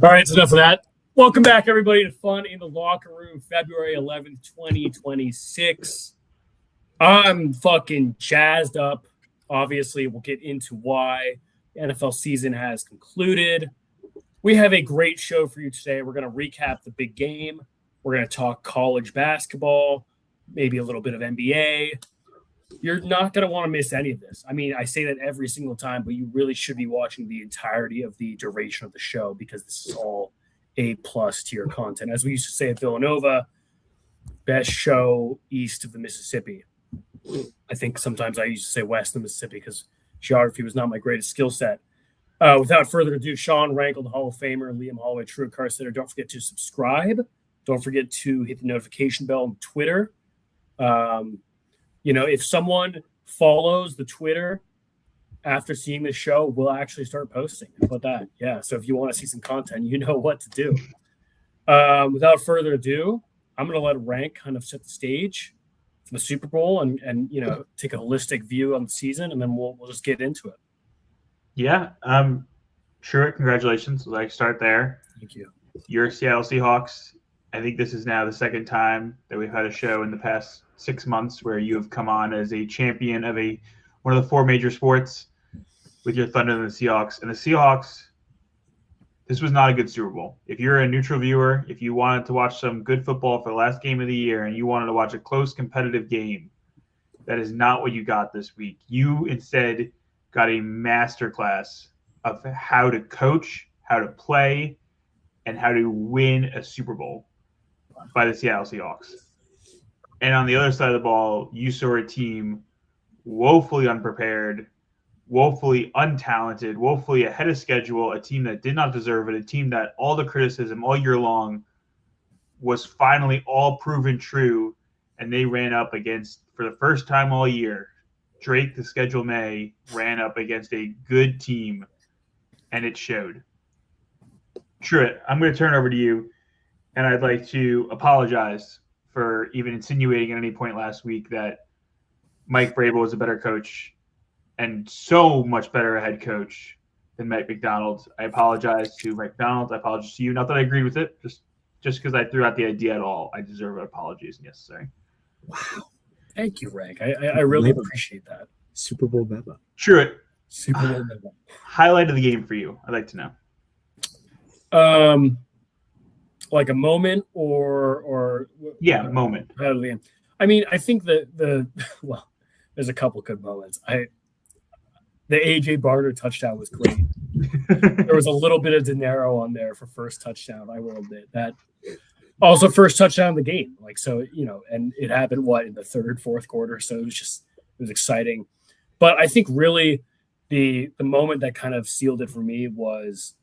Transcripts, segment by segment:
All right, it's enough of that. Welcome back, everybody, to Fun in the Locker Room, February 11th, 2026. I'm fucking jazzed up. Obviously, we'll get into why the NFL season has concluded. We have a great show for you today. We're going to recap the big game. We're going to talk college basketball, maybe a little bit of NBA. You're not going to want to miss any of this. I mean, I say that every single time, but you really should be watching the entirety of the duration of the show because this is all A+ tier content. As we used to say at Villanova, best show east of the Mississippi. I think sometimes I used to say west of the Mississippi because geography was not my greatest skill set. Without further ado, Sean Rankel, the Hall of Famer, Liam Holloway, True Car Center. Don't forget to subscribe. Don't forget to hit the notification bell on Twitter. If someone follows the Twitter after seeing the show, we'll actually start posting. How about that? Yeah. So if you want to see some content, you know what to do. Without further ado, I'm going to let Rank kind of set the stage for the Super Bowl and take a holistic view on the season, and then we'll just get into it. Yeah. Sure. Congratulations. Like, start there. Thank you. Your Seattle Seahawks. I think this is now the second time that we've had a show in the past 6 months where you have come on as a champion of one of the four major sports with your Thunder and the Seahawks. And the Seahawks, this was not a good Super Bowl. If you're a neutral viewer, if you wanted to watch some good football for the last game of the year and you wanted to watch a close competitive game, that is not what you got this week. You instead got a masterclass of how to coach, how to play, and how to win a Super Bowl by the Seattle Seahawks. And on the other side of the ball, you saw a team woefully unprepared, woefully untalented, woefully ahead of schedule, a team that did not deserve it, a team that all the criticism all year long was finally all proven true, and they ran up against, for the first time all year, Drake, the Schedule May, ran up against a good team, and it showed. Truett, I'm going to turn it over to you, and I'd like to apologize for even insinuating at any point last week that Mike Vrabel is a better coach and so much better a head coach than Mike Macdonald. I apologize to Mike Macdonald. I apologize to you. Not that I agreed with it, just because I threw out the idea at all. I deserve an apology as necessary. Wow. Thank you, Rank. I really appreciate that. Super Bowl memo. Truett, Super Bowl memo. Highlight of the game for you. I'd like to know. Like a moment or moment. I mean, I think there's a couple good moments. The AJ Barter touchdown was great. There was a little bit of De Niro on there for first touchdown. I will admit that. Also, first touchdown of the game. And it happened in the third, fourth quarter. So it was exciting. But I think really the moment that kind of sealed it for me was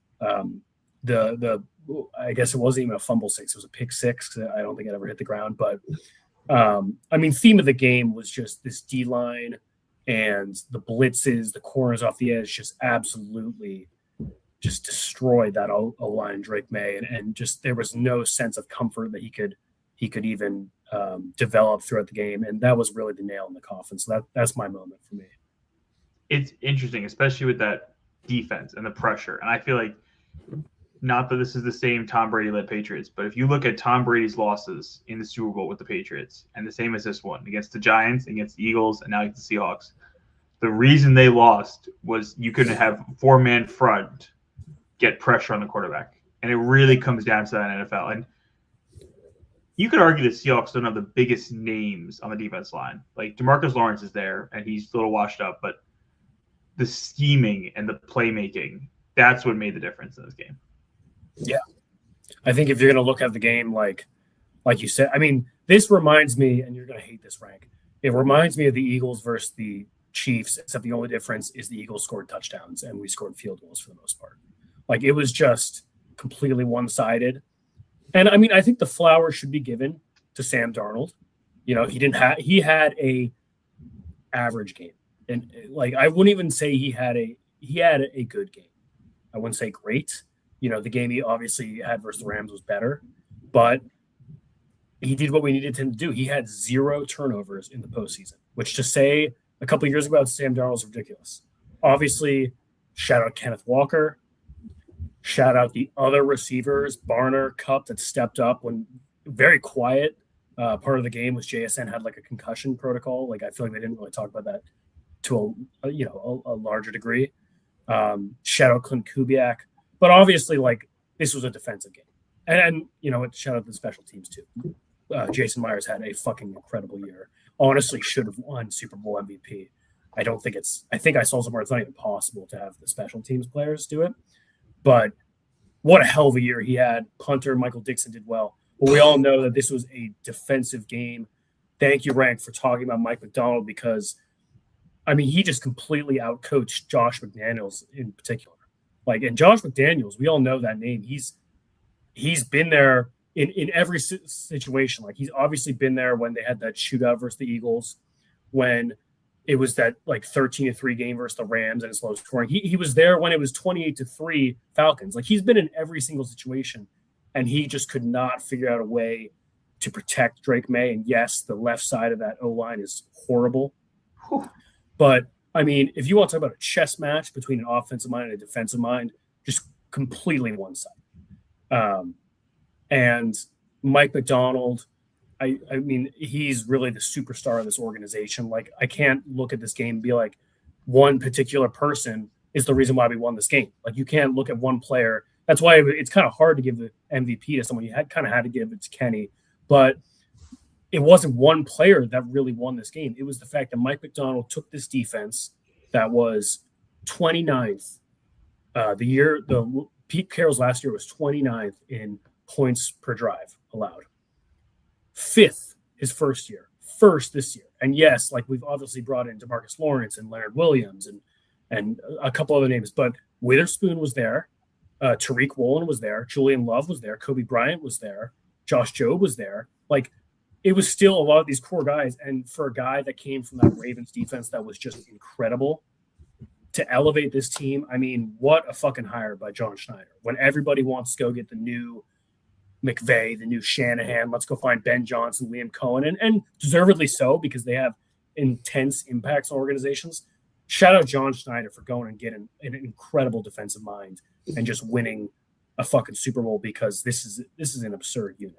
I guess it wasn't even a fumble six. It was a pick six. I don't think it ever hit the ground. But, theme of the game was just this D-line and the blitzes, the corners off the edge, just absolutely just destroyed that O-line, Drake May. And just there was no sense of comfort that he could even develop throughout the game. And that was really the nail in the coffin. So that's my moment for me. It's interesting, especially with that defense and the pressure. And I feel like, not that this is the same Tom Brady-led Patriots, but if you look at Tom Brady's losses in the Super Bowl with the Patriots, and the same as this one, against the Giants, against the Eagles, and now against the Seahawks, the reason they lost was you couldn't have four-man front get pressure on the quarterback. And it really comes down to that in NFL. And you could argue the Seahawks don't have the biggest names on the defense line. Like, DeMarcus Lawrence is there, and he's a little washed up, but the scheming and the playmaking, that's what made the difference in this game. Yeah. I think if you're going to look at the game, like you said, I mean, this reminds me, and you're going to hate this, Rank. It reminds me of the Eagles versus the Chiefs, except the only difference is the Eagles scored touchdowns and we scored field goals for the most part. Like, it was just completely one-sided. And I mean, I think the flowers should be given to Sam Darnold. He had a average game. And I wouldn't even say he had a good game. I wouldn't say great. The game he obviously had versus the Rams was better, but he did what we needed him to do. He had 0 turnovers in the postseason, which to say a couple of years ago about Sam Darnold is ridiculous. Obviously, shout out Kenneth Walker. Shout out the other receivers, Barner, Cup, that stepped up when very quiet. Part of the game was JSN had like a concussion protocol. Like I feel like they didn't really talk about that to a larger degree. Shout out Clint Kubiak, but obviously like this was a defensive game, and shout out the special teams too. Jason Myers had a fucking incredible year. Honestly, should have won Super Bowl MVP. I think I saw somewhere it's not even possible to have the special teams players do it. But what a hell of a year he had. Punter Michael Dixon did well. But we all know that this was a defensive game. Thank you, Rank, for talking about Mike Macdonald because, I mean, he just completely outcoached Josh McDaniels in particular. And Josh McDaniels, we all know that name. He's been there in every situation. Like he's obviously been there when they had that shootout versus the Eagles, when it was that 13-3 game versus the Rams and his low scoring. He was there when it was 28-3 Falcons. Like he's been in every single situation, and he just could not figure out a way to protect Drake May. And yes, the left side of that O-line is horrible. Whew. But I mean, if you want to talk about a chess match between an offensive mind and a defensive mind, just completely one side. And Mike Macdonald, I mean, he's really the superstar of this organization. Like, I can't look at this game and be like, one particular person is the reason why we won this game. Like, you can't look at one player. That's why it's kind of hard to give the MVP to someone. You had to give it to Kenny. But it wasn't one player that really won this game. It was the fact that Mike Macdonald took this defense that was 29th. The Pete Carroll's last year was 29th in points per drive allowed. 5th his first year, 1st this year. And yes, like we've obviously brought in DeMarcus Lawrence and Leonard Williams and a couple other names, but Witherspoon was there, Tariq Woolen was there, Julian Love was there, Kobe Bryant was there, Josh Jobe was there. Like it was still a lot of these core guys. And for a guy that came from that Ravens defense that was just incredible to elevate this team, I mean, what a fucking hire by John Schneider. When everybody wants to go get the new McVay, the new Shanahan, let's go find Ben Johnson, Liam Cohen, and deservedly so because they have intense impacts on organizations. Shout out John Schneider for going and getting an incredible defensive mind and just winning a fucking Super Bowl because this is an absurd unit.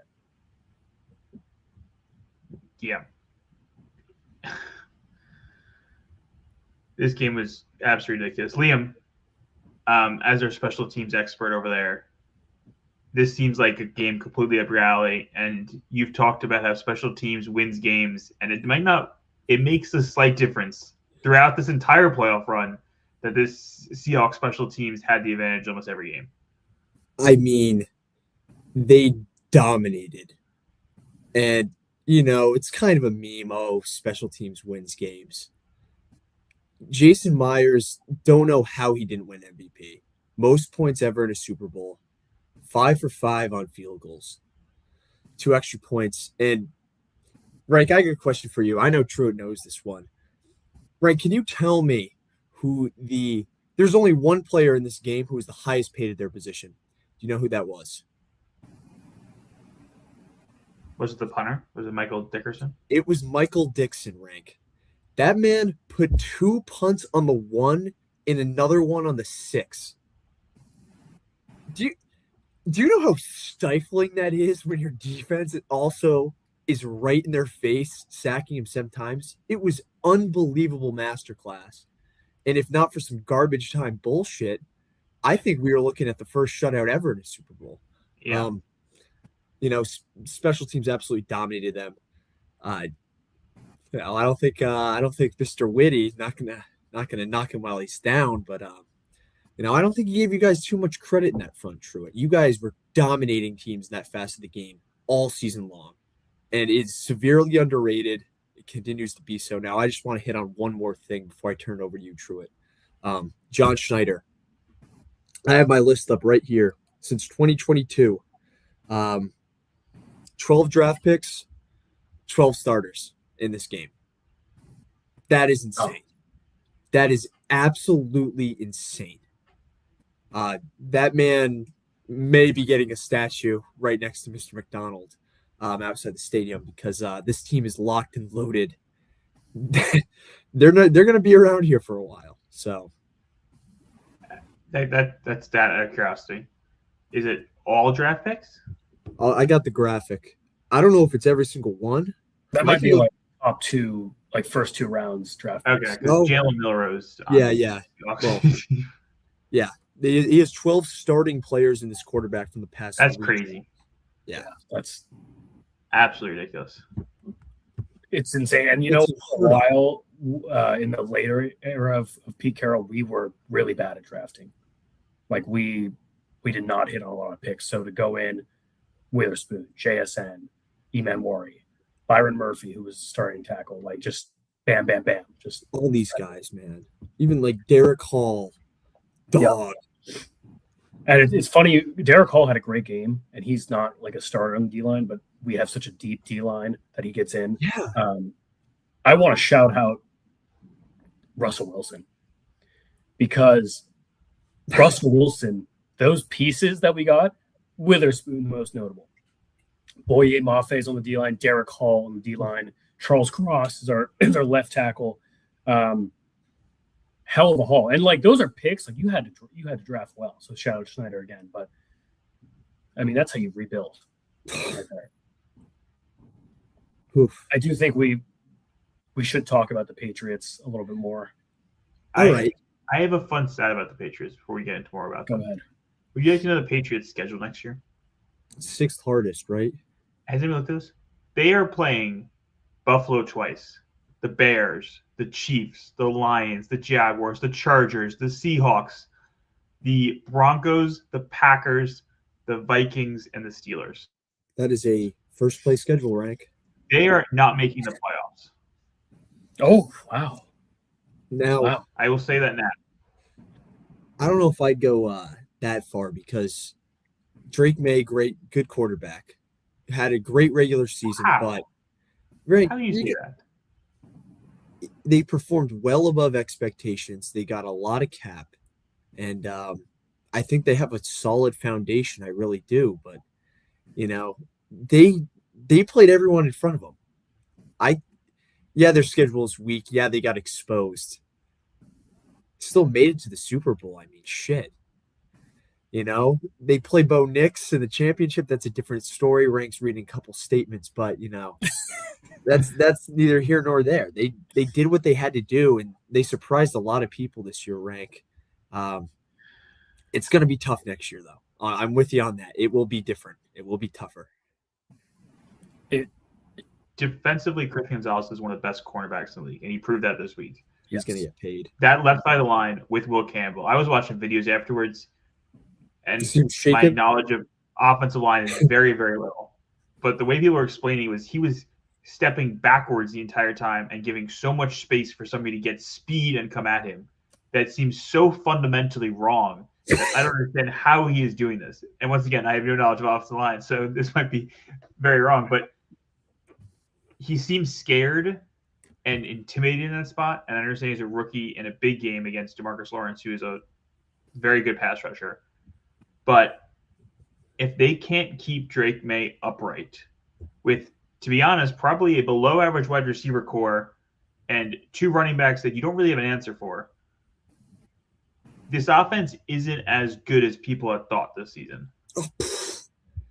Yeah. This game was absolutely ridiculous. Liam, as our special teams expert over there, this seems like a game completely up your alley, and you've talked about how special teams wins games, and it makes a slight difference throughout this entire playoff run that this Seahawks special teams had the advantage almost every game. I mean, they dominated. And, it's kind of a meme, special teams wins games. Jason Myers, don't know how he didn't win MVP. Most points ever in a Super Bowl. 5 for 5 on field goals. 2 extra points. And, Rank, I got a question for you. I know Truitt knows this one. Rank, can you tell me there's only one player in this game who was the highest paid at their position. Do you know who that was? Was it the punter? Was it Michael Dickerson? It was Michael Dixon, Rank. That man put 2 punts on the 1 and another one on the 6. Do you know how stifling that is when your defense also is right in their face, sacking him 7 times? It was unbelievable masterclass. And if not for some garbage time bullshit, I think we were looking at the first shutout ever in a Super Bowl. Yeah. Special teams absolutely dominated them. I don't think Mr. Whitty's not gonna knock him while he's down, but I don't think he gave you guys too much credit in that front, Truitt. You guys were dominating teams in that fast of the game all season long, and it's severely underrated. It continues to be so. Now, I just want to hit on one more thing before I turn it over to you, Truitt. John Schneider. I have my list up right here. Since 2022, 12 draft picks, 12 starters in this game. That is insane. That is absolutely insane. That man may be getting a statue right next to Mr. McDonald outside the stadium because this team is locked and loaded. They're going to be around here for a while. So that's that out of curiosity. Is it all draft picks? I got the graphic. I don't know if it's every single one. That might be like top two, like first 2 rounds draft picks. Okay, because Jalen Milrose. Yeah. Well, yeah. He has 12 starting players in this quarterback from the past. That's crazy. Yeah, that's absolutely ridiculous. It's insane. And for a while in the later era of Pete Carroll, we were really bad at drafting. Like we did not hit on a lot of picks. So to go in Witherspoon, JSN, Eman Wari, Byron Murphy, who was starting tackle, like just bam, bam, bam. Just all these guys, man. Even like Derek Hall, dog. Yeah. And it's funny, Derek Hall had a great game, and he's not like a starter on the D-line, but we have such a deep D-line that he gets in. Yeah. I want to shout out Russell Wilson, because Russell Wilson, those pieces that we got, Witherspoon the most notable. Boye Mafe on the D-line, Derek Hall on the D-line, Charles Cross is our left tackle. Hell of a haul. And like those are picks, like you had to draft well. So shout out Schneider again. But I mean, that's how you rebuild. Right there. Oof. I do think we should talk about the Patriots a little bit more. All right. I have a fun stat about the Patriots before we get into more about them. Go ahead. Would you like to know the Patriots' schedule next year? 6th hardest, right? Has anyone looked at this? They are playing Buffalo twice, the Bears, the Chiefs, the Lions, the Jaguars, the Chargers, the Seahawks, the Broncos, the Packers, the Vikings, and the Steelers. That is a first place schedule rank. They are not making the playoffs. Oh, wow. Now, I will say that now. I don't know if I'd go that far, because Drake May, good quarterback, had a great regular season, but how do you say that? They performed well above expectations. They got a lot of cap, and I think they have a solid foundation. I really do, but they played everyone in front of them. Their schedule is weak. Yeah, they got exposed. Still made it to the Super Bowl. I mean, shit. They play Bo Nix in the championship. That's a different story. Ranks reading a couple statements, but that's neither here nor there. They did what they had to do, and they surprised a lot of people this year. Rank. It's going to be tough next year, though. I'm with you on that. It will be different. It will be tougher. Defensively, Chris Gonzalez is one of the best cornerbacks in the league, and he proved that this week. He's going to get paid. That left side of the line with Will Campbell. I was watching videos afterwards, and my knowledge of offensive line is very, very little. But the way people were explaining was he was stepping backwards the entire time and giving so much space for somebody to get speed and come at him. That seems so fundamentally wrong. I don't understand how he is doing this. And once again, I have no knowledge of offensive line, so this might be very wrong. But he seems scared and intimidated in that spot. And I understand he's a rookie in a big game against DeMarcus Lawrence, who is a very good pass rusher. But if they can't keep Drake May upright with, to be honest, probably a below average wide receiver core and 2 running backs that you don't really have an answer for, this offense isn't as good as people had thought this season.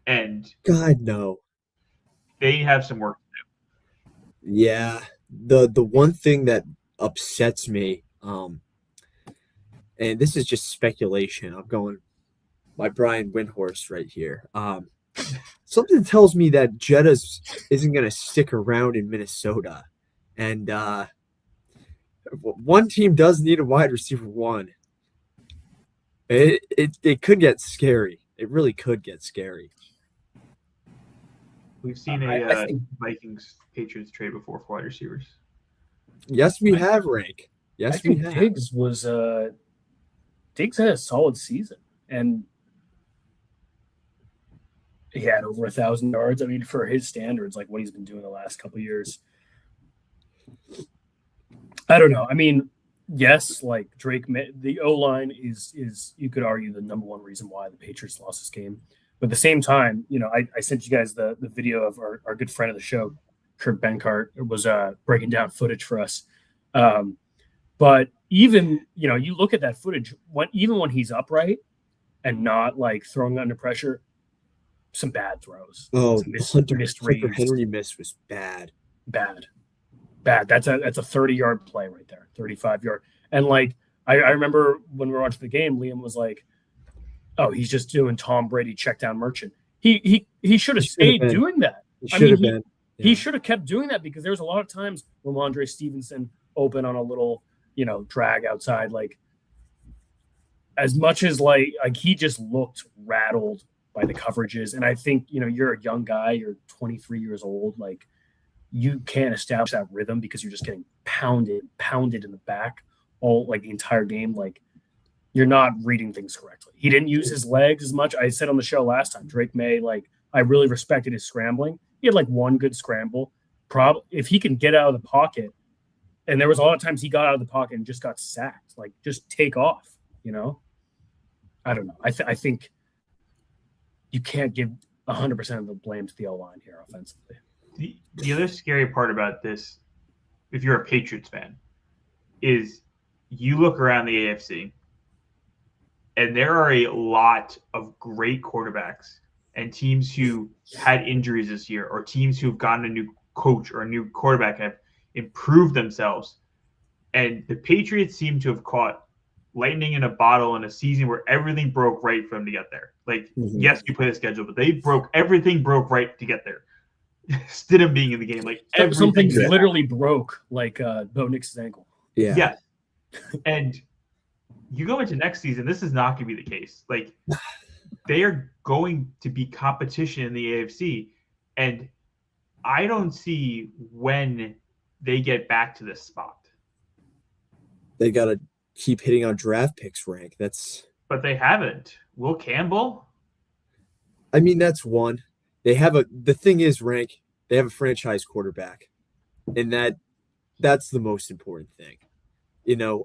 And God, no. They have some work to do. Yeah. The one thing that upsets me, and this is just speculation, I'm going by Brian Windhorst right here. Something tells me that Jettas isn't going to stick around in Minnesota. And one team does need a wide receiver 1. It could get scary. It really could get scary. We've seen a Vikings Patriots trade before for wide receivers. Yes, we have, Rank. Yes, we have. Diggs had a solid season, and he had over 1,000 yards. I mean, for his standards, like what he's been doing the last couple of years. I don't know. I mean, yes, like Drake, the O-line is you could argue the number one reason why the Patriots lost this game. But at the same time, I sent you guys the video of our good friend of the show, Kurt Benkart, was breaking down footage for us. But even, you look at that footage, even when he's upright and not like throwing under pressure, some bad throws. Oh, Some Hunter misreads. Henry miss was bad. Bad. That's a 30-yard play right there, 35-yard. And like I remember when we were watching the game, Liam was like, "Oh, he's just doing Tom Brady check down merchant." He should have stayed doing that. He should have been. He should have kept doing that because there was a lot of times Ramondre Stevenson open on a little, drag outside. Like as much as like he just looked rattled by the coverages. And I think, you're a young guy, you're 23 years old. Like you can't establish that rhythm because you're just getting pounded in the back all like the entire game. Like you're not reading things correctly. He didn't use his legs as much. I said on the show last time, Drake May, like I really respected his scrambling. He had like one good scramble. If he can get out of the pocket, and there was a lot of times he got out of the pocket and just got sacked, like just take off, I don't know. I think you can't give 100% of the blame to the O-line here offensively. The other scary part about this, if you're a Patriots fan, is you look around the AFC, and there are a lot of great quarterbacks and teams who had injuries this year, or teams who have gotten a new coach or a new quarterback have improved themselves. And the Patriots seem to have caught lightning in a bottle in a season where everything broke right for them to get there. Like, yes, you play the schedule, but everything broke right to get there. Stidham being in the game, like something literally broke, like Bo Nix's ankle. Yeah. Yes. And you go into next season, this is not going to be the case. Like, they are going to be competition in the AFC, and I don't see when they get back to this spot. They got to keep hitting on draft picks rank. But they haven't. Will Campbell? I mean, that's one. The thing is, rank, they have a franchise quarterback, and that's the most important thing.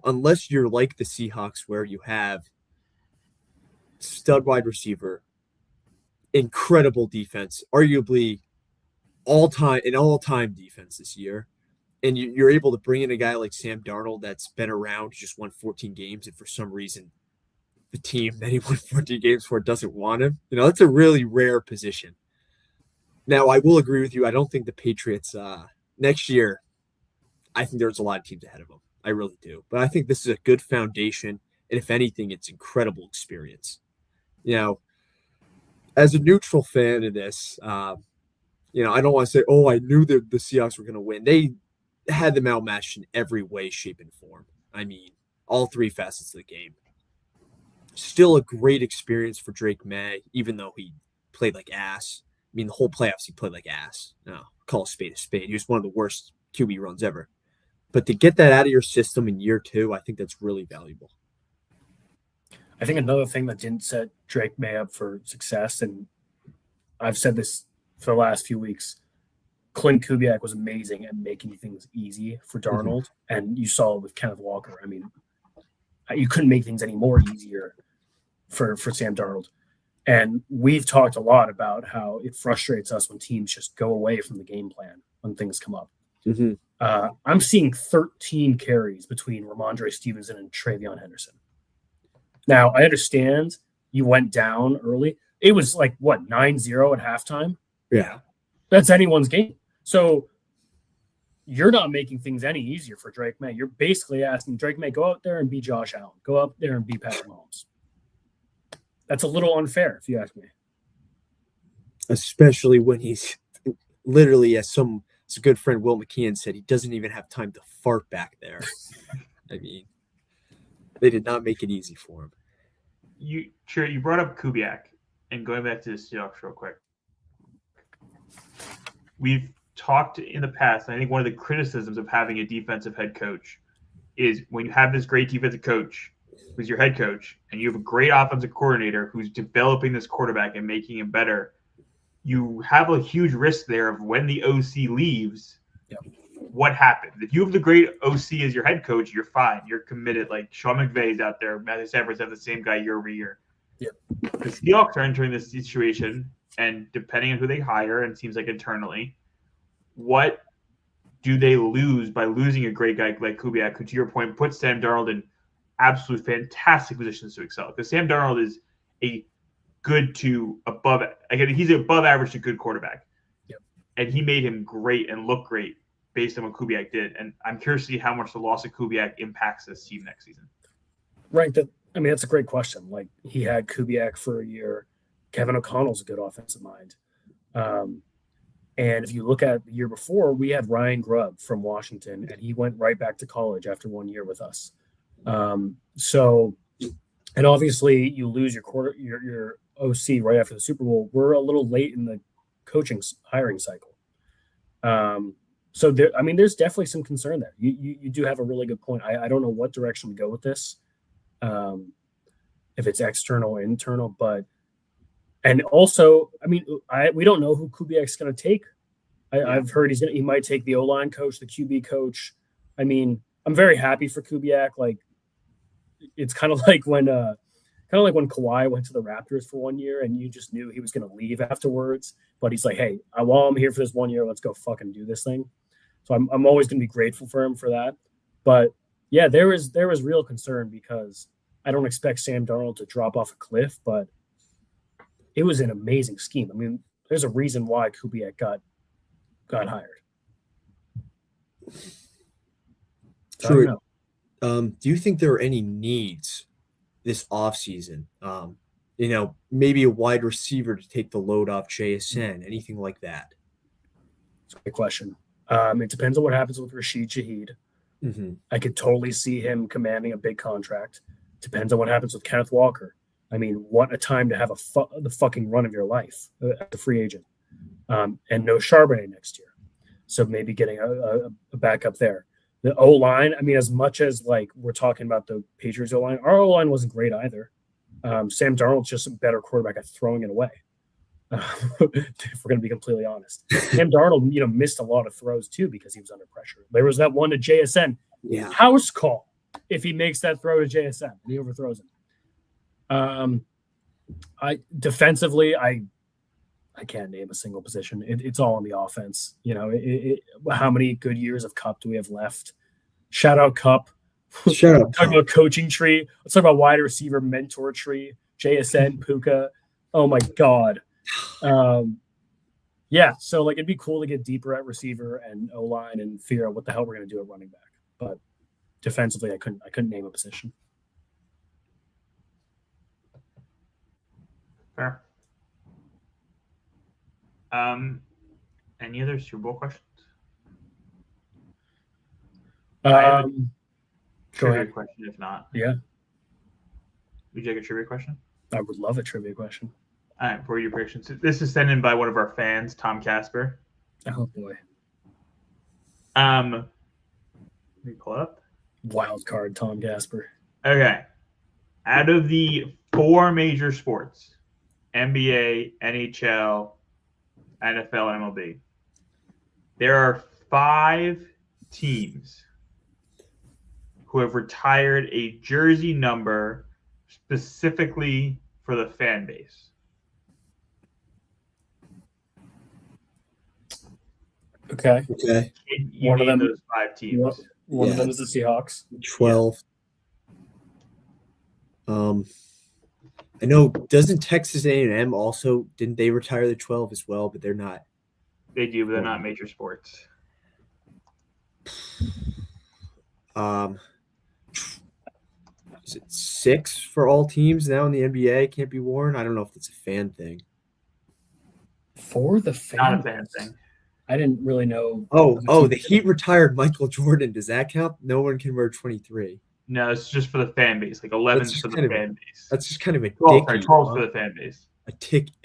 Unless you're like the Seahawks where you have stud wide receiver, incredible defense, arguably all-time defense this year, and you're able to bring in a guy like Sam Darnold that's been around, just won 14 games, and for some reason the team that he won 14 games for doesn't want him. That's a really rare position. Now, I will agree with you. I don't think the Patriots next year, I think there's a lot of teams ahead of them. I really do. But I think this is a good foundation, and if anything, it's incredible experience. As a neutral fan of this, I don't want to say, I knew that the Seahawks were going to win. They had them outmatched in every way, shape, and form. I mean, all three facets of the game. Still a great experience for Drake May, even though he played like ass. I mean, the whole playoffs, he played like ass. No, call a spade a spade. He was one of the worst QB runs ever. But to get that out of your system in year two, I think that's really valuable. I think another thing that didn't set Drake May up for success, and I've said this for the last few weeks, Clint Kubiak was amazing at making things easy for Darnold, and you saw it with Kenneth Walker. I mean, you couldn't make things any more easier for Sam Darnold. And we've talked a lot about how it frustrates us when teams just go away from the game plan when things come up. Mm-hmm. I'm seeing 13 carries between Ramondre Stevenson and Travion Henderson. Now, I understand you went down early. It was like, 9-0 at halftime? Yeah. That's anyone's game. So you're not making things any easier for Drake May. You're basically asking Drake May, go out there and be Josh Allen. Go out there and be Patrick Mahomes. That's a little unfair, if you ask me. Especially when he's literally, as a good friend Will McKeon said, he doesn't even have time to fart back there. I mean, they did not make it easy for him. You brought up Kubiak, and going back to the Seahawks real quick. We've talked in the past, and I think one of the criticisms of having a defensive head coach is when you have this great defensive coach who's your head coach, and you have a great offensive coordinator who's developing this quarterback and making him better, you have a huge risk there of when the OC leaves, what happens? If you have the great OC as your head coach, you're fine. You're committed. Like Sean McVay's out there. Matthew Stafford's have the same guy year over year. Yep. The Seahawks are entering this situation, and depending on who they hire, and it seems like internally, what do they lose by losing a great guy like Kubiak, who, to your point, puts Sam Darnold in absolute fantastic positions to excel? Because Sam Darnold is a good to above. Again, he's above average to good quarterback. Yep. And he made him great and look great based on what Kubiak did. And I'm curious to see how much the loss of Kubiak impacts this team next season. Right. That's a great question. Like, he had Kubiak for a year. Kevin O'Connell's a good offensive mind. And if you look at the year before, we had Ryan Grubb from Washington, and he went right back to college after 1 year with us. And obviously you lose your OC right after the Super Bowl. We're a little late in the coaching hiring cycle. There's definitely some concern there. You do have a really good point. I don't know what direction we go with this, if it's external or internal, and also, we don't know who Kubiak's going to take. I've heard he might take the O-line coach, the QB coach. I'm very happy for Kubiak. Like, it's kind of like when Kawhi went to the Raptors for 1 year, and you just knew he was going to leave afterwards. But he's like, hey, while I'm here for this 1 year, let's go fucking do this thing. So I'm always going to be grateful for him for that. But yeah, there was real concern because I don't expect Sam Darnold to drop off a cliff, but it was an amazing scheme. There's a reason why Kubiak got hired. True. Do you think there are any needs this offseason? Maybe a wide receiver to take the load off JSN, anything like that? It's a great question. It depends on what happens with Rashid Shaheed. Mm-hmm. I could totally see him commanding a big contract. Depends on what happens with Kenneth Walker. What a time to have the fucking run of your life as a free agent. And no Charbonnet next year. So maybe getting a backup there. The O-line, as much as like we're talking about the Patriots O-line, our O-line wasn't great either. Sam Darnold's just a better quarterback at throwing it away. If we're going to be completely honest. Sam Darnold, missed a lot of throws too because he was under pressure. There was that one to JSN. Yeah. House call if he makes that throw to JSN and he overthrows him. Defensively, I can't name a single position. It's all on the offense. How many good years of Cup do we have left? Shout out Cup. Talk about coaching tree. Let's talk about wide receiver mentor tree. JSN, Puka. Oh my God. Yeah. So it'd be cool to get deeper at receiver and O-line and figure out what the hell we're going to do at running back. But defensively, I couldn't name a position. Fair. Any other Super Bowl questions? Trivia question, if not. Yeah. Would you like a trivia question? I would love a trivia question. All right, before your predictions. This is sent in by one of our fans, Tom Casper. Oh boy. Let me pull it up. Wild card, Tom Casper. Okay. Out of the 4 major sports, NBA, NHL, NFL, and MLB, there are 5 teams who have retired a jersey number specifically for the fan base. Okay. You name those 5 teams. One of them is the Seahawks. 12. I know, doesn't Texas A&M also, didn't they retire the 12 as well, but they're not. They do, but they're not major sports. Is it 6 for all teams now in the NBA can't be worn? I don't know if it's a fan thing. For the fan? Not a fan thing. I didn't really know. Oh, the Heat retired Michael Jordan. Does that count? No one can wear 23. No, it's just for the fan base. Like 11's for the fan base. That's just kind of a 12 dicky. 12's for the fan base. A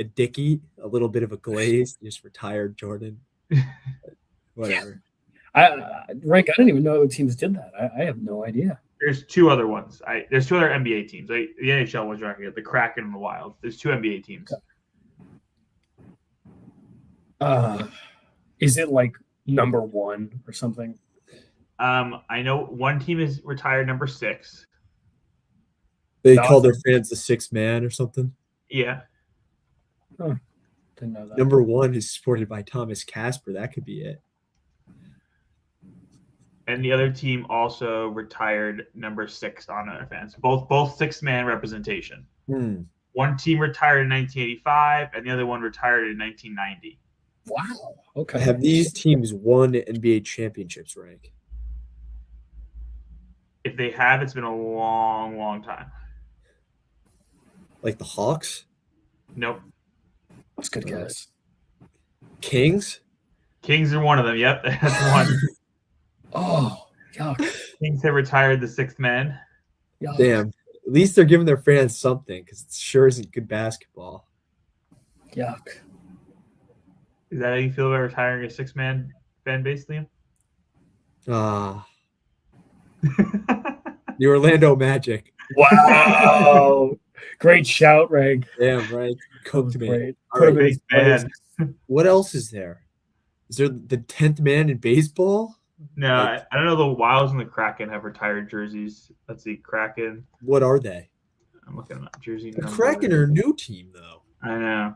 dicky, a little bit of a glaze. Just retired Jordan. Whatever. Rank, I didn't even know teams did that. I have no idea. There's 2 other ones. There's 2 other NBA teams. The NHL ones right here, the Kraken and the Wild. There's 2 NBA teams. Is it like number 1 or something? I know one team is retired number 6. They call their fans the 6th man or something. Yeah. Oh, didn't know that. Number 1 is supported by Thomas Casper. That could be it. And the other team also retired number 6 on their fans. Both 6-man representation. One team retired in 1985, and the other one retired in 1990. Wow. Okay. Have these teams won NBA championships, Rank? If they have, it's been a long, long time. Like the Hawks? Nope. That's a good guess. Kings? Kings are one of them. Yep, that's one. Oh, yuck. Kings have retired the sixth man. Yuck. Damn. At least they're giving their fans something because it sure isn't good basketball. Yuck. Is that how you feel about retiring a six-man fan base, Liam? Ah, the Orlando Magic. Wow. Great shout, Reg. Damn, right. Cooked me. Great. All Put right, him in his big man. place. what else is there? Is there the 10th man in baseball? No, Like- I don't know. The Wilds and the Kraken have retired jerseys. Let's see, Kraken. What are they? I'm looking at jersey. The number. Kraken are a new team, though. I know.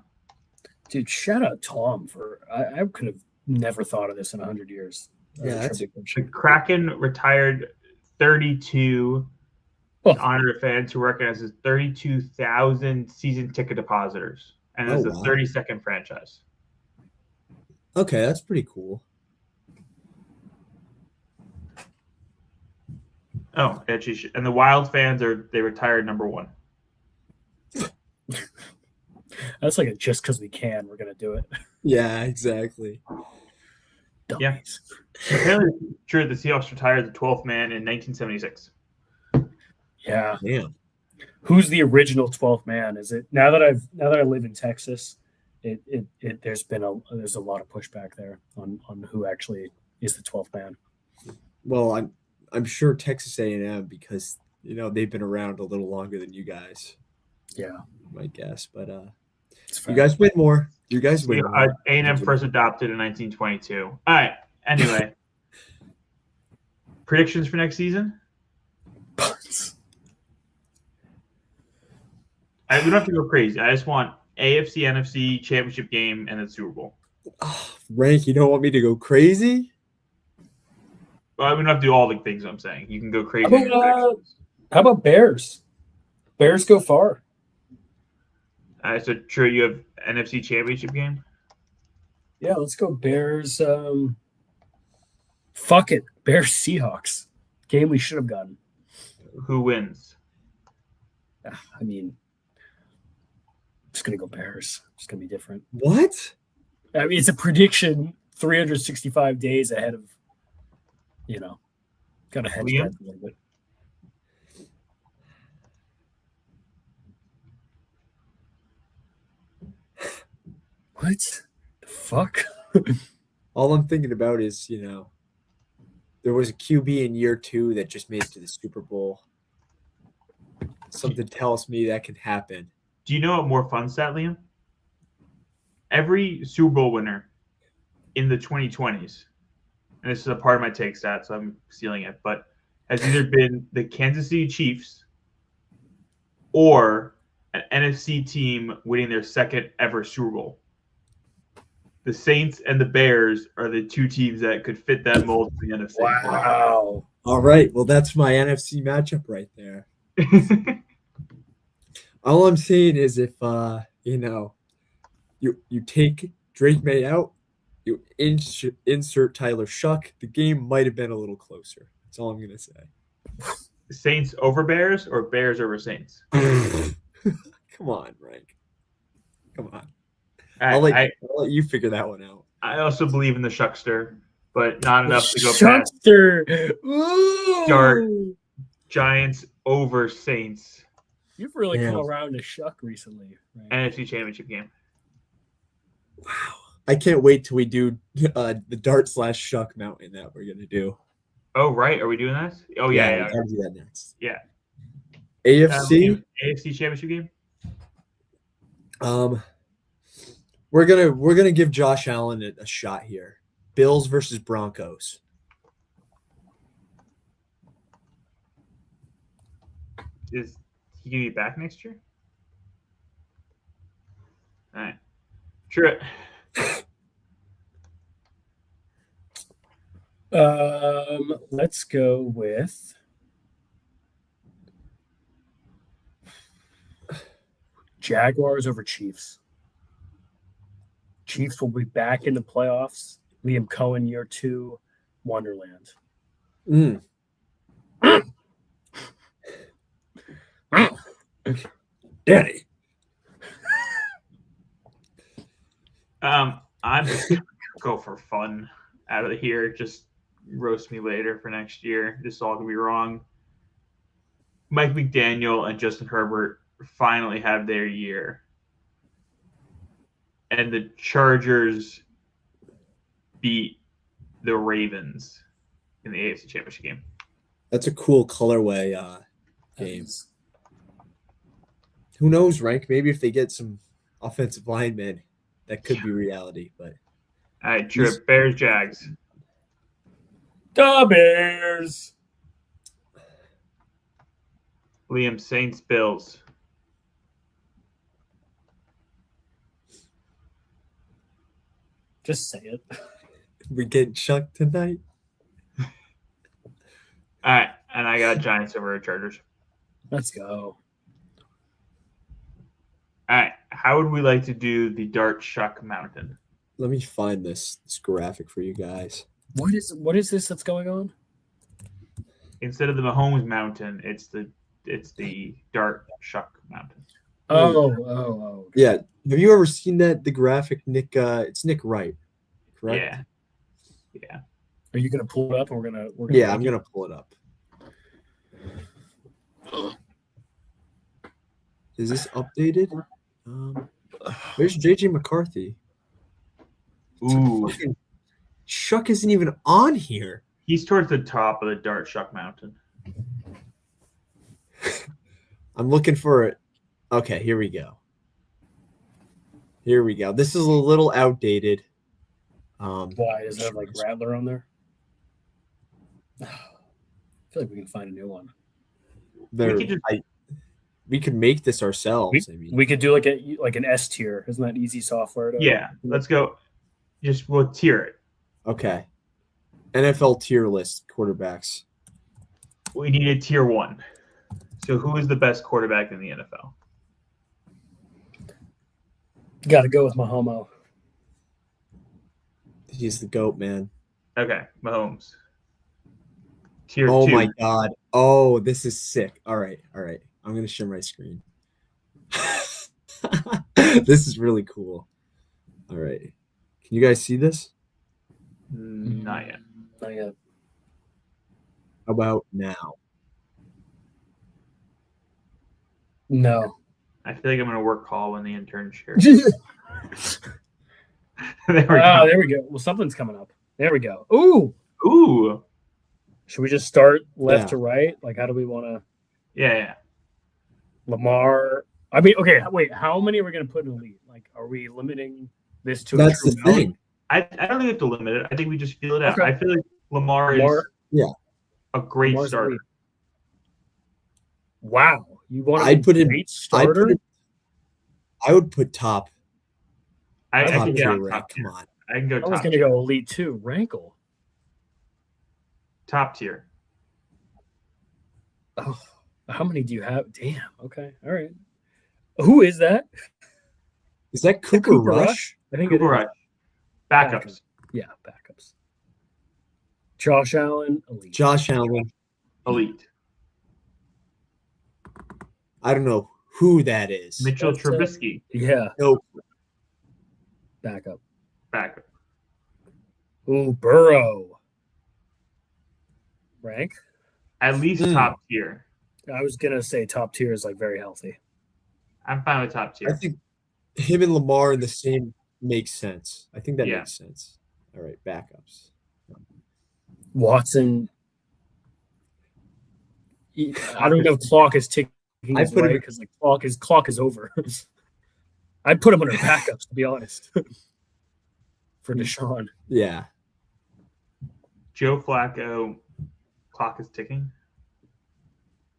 Dude, shout out Tom for I could have never thought of this in 100 years. Yeah, that's The Kraken retired 32 Oh. in honor of fans who recognize as 32,000 season ticket depositors, and it's Oh, the wow. 32nd franchise. Okay, that's pretty cool. Oh, actually, and the Wild fans they retired number one. That's like a just because we can, we're gonna do it. Yeah, exactly. Yeah. Dummies. Apparently, sure, the Seahawks retired the 12th man in 1976. Yeah. Damn. Who's the original 12th man? Is it now that I live in Texas? There's a lot of pushback there on who actually is the 12th man. Well, I'm sure Texas A&M because they've been around a little longer than you guys. Yeah, My guess, but it's fair. you guys win more. You guys win more. A&M first adopted in 1922. All right. Anyway, predictions for next season? We don't have to go crazy. I just want AFC, NFC championship game and the Super Bowl. Oh, Rank, you don't want me to go crazy? Well, we don't have to do all the things I'm saying. You can go crazy. How about Bears? Bears go far. So true, you have NFC championship game? Yeah, let's go Bears. Fuck it. Bears Seahawks. Game we should have gotten. Who wins? I mean, I'm just going to go Bears. It's going to be different. What? I mean, it's a prediction 365 days ahead of, got to hedge Liam? that a little bit. What the fuck? All I'm thinking about is, there was a QB in year 2 that just made it to the Super Bowl. Something tells me that can happen. Do you know what more fun stat, Liam? Every Super Bowl winner in the 2020s, and this is a part of my take stat, so I'm stealing it, but has either been the Kansas City Chiefs or an NFC team winning their second ever Super Bowl. The Saints and the Bears are the two teams that could fit that mold for the NFC. Wow. All right. Well, that's my NFC matchup right there. All I'm saying is if, you take Drake May out, you insert Tyler Shuck, the game might have been a little closer. That's all I'm going to say. Saints over Bears or Bears over Saints? Come on, Rank. Come on. I'll let you figure that one out. I also believe in the Shuckster, but not enough to go past Shuckster. Ooh. Start. Giants over Saints. You've really Yeah. come around to Shuck recently. Right? NFC Championship game. Wow. I can't wait till we do the Dart/Shuck Mountain that we're going to do. Oh, right. Are we doing that? Oh, yeah. we gotta do that next. Yeah. AFC. AFC Championship game? We're gonna give Josh Allen a shot here. Bills versus Broncos. Is he going to be back next year? All right. Sure. Let's go with Jaguars over Chiefs. Chiefs will be back in the playoffs. Liam Cohen, year 2, Wonderland. Mm. Daddy. I'm just gonna go for fun out of here. Just roast me later for next year. This all could be wrong. Mike McDaniel and Justin Herbert finally have their year, and the Chargers beat the Ravens in the AFC Championship game. That's a cool colorway game. Who knows, Rank? Maybe if they get some offensive linemen, that could be reality. But All right, Trip, Bears, Jags. The Bears. Liam, Saints, Bills. Just say it. we're getting chucked tonight. All right, and I got Giants over Chargers. Let's go. All right, how would we like to do the Dart Shuck Mountain? Let me find this graphic for you guys. What is this that's going on? Instead of the Mahomes Mountain, it's the Dart Shuck Mountain. Oh. Yeah. Have you ever seen that? The graphic, Nick? It's Nick Wright, correct? Yeah. Are you gonna pull it up, and we're gonna? Yeah, I'm gonna pull it up. Is this updated? Where's JJ McCarthy? Ooh, Fucking Shuck isn't even on here. he's towards the top of the Dart Shuck Mountain. I'm looking for it. Okay, here we go. This is a little outdated. Why does it have like Rattler on there? I feel like we can find a new one. We could make this ourselves. We could do like an S tier. Isn't that easy software? Yeah, let's go. We'll tier it. Okay. NFL tier list quarterbacks. We need a tier 1. So who is the best quarterback in the NFL? Got to go with Mahomes. He's the GOAT, man. Okay, Mahomes. Tier 2. Oh my God. Oh, this is sick. All right. I'm gonna share my screen. This is really cool. All right. Can you guys see this? Not yet. Not How about now? No. I feel like I'm gonna work call when the intern share. There we go. Well, something's coming up. There we go. Ooh. Should we just start left to right? Like, how do we want to? Yeah. Lamar. I mean, okay. Wait. How many are we going to put in elite? Like, are we limiting this to? That's the thing. I don't think we have to limit it. I think we just feel it out. Okay. I feel like Lamar is a great Lamar's starter. elite. Wow. You want I'd put him. great starter? I would put top. I top can get tier on rank. top tier. Come on. I can go I was top going to tier. go elite 2. Rankle. Top tier. Oh, how many do you have? Damn. Okay. All right. Who is that? Is that Cooper Rush? I think Cooper it is. Rush. Backups. Yeah, backups. Josh Allen, elite. Josh Allen. Elite. I don't know who that is. Mitchell That's, Trubisky. Yeah, Nope. backup. Backup. Ooh, Burrow. Rank? At least top tier. I was going to say top tier is like very healthy. I'm fine with top tier. I think him and Lamar in the same makes sense. I think that makes sense. All right, backups. Watson. I don't know if clock is ticking. I put him because like clock is over. I'd put him under backups to be honest. For Deshaun. Yeah. Joe Flacco. Clock is ticking.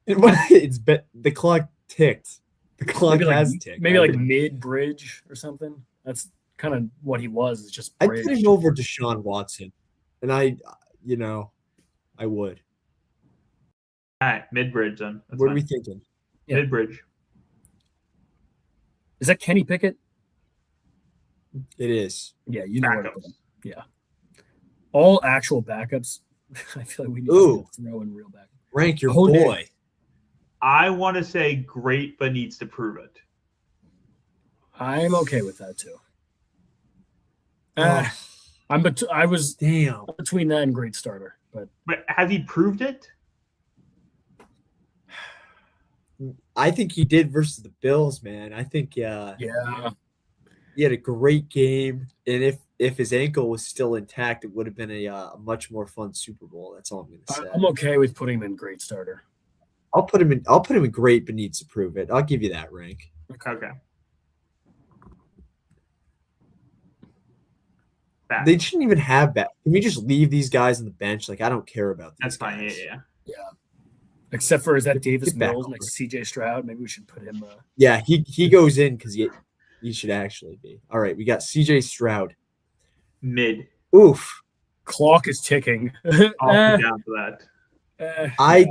The clock ticked. The clock has ticked. Maybe like mid-bridge or something. That's kind of what he was. It's just I'd bridge. put him over Deshaun Watson. And I would. All right, mid-bridge then. That's What fine. are we thinking? Yeah. Mid-bridge. Is that Kenny Pickett? It is. Yeah, you know where to put Backups. him. Yeah. All actual backups. I feel like we need Ooh. to throw in real backups. Rank your Oh, no. boy. I want to say great, but needs to prove it. I'm okay with that too. Oh, I was damn. between that and great starter, but But has he proved it? I think he did versus the Bills, man. I think yeah, he had a great game, and if his ankle was still intact, it would have been a much more fun Super Bowl. That's all I'm going to say. I'm okay with putting him in great starter. I'll put him in great, but needs to prove it. I'll give you that rank. Okay. They shouldn't even have that. Can we just leave these guys on the bench? Like, I don't care about these That's fine. guys. Yeah. Except for is that Davis Get back Mills over. next to CJ Stroud? Maybe we should put him. Yeah, he goes in because he should actually be. All right, we got CJ Stroud. Mid. Oof. Clock is ticking. I'll put down for that.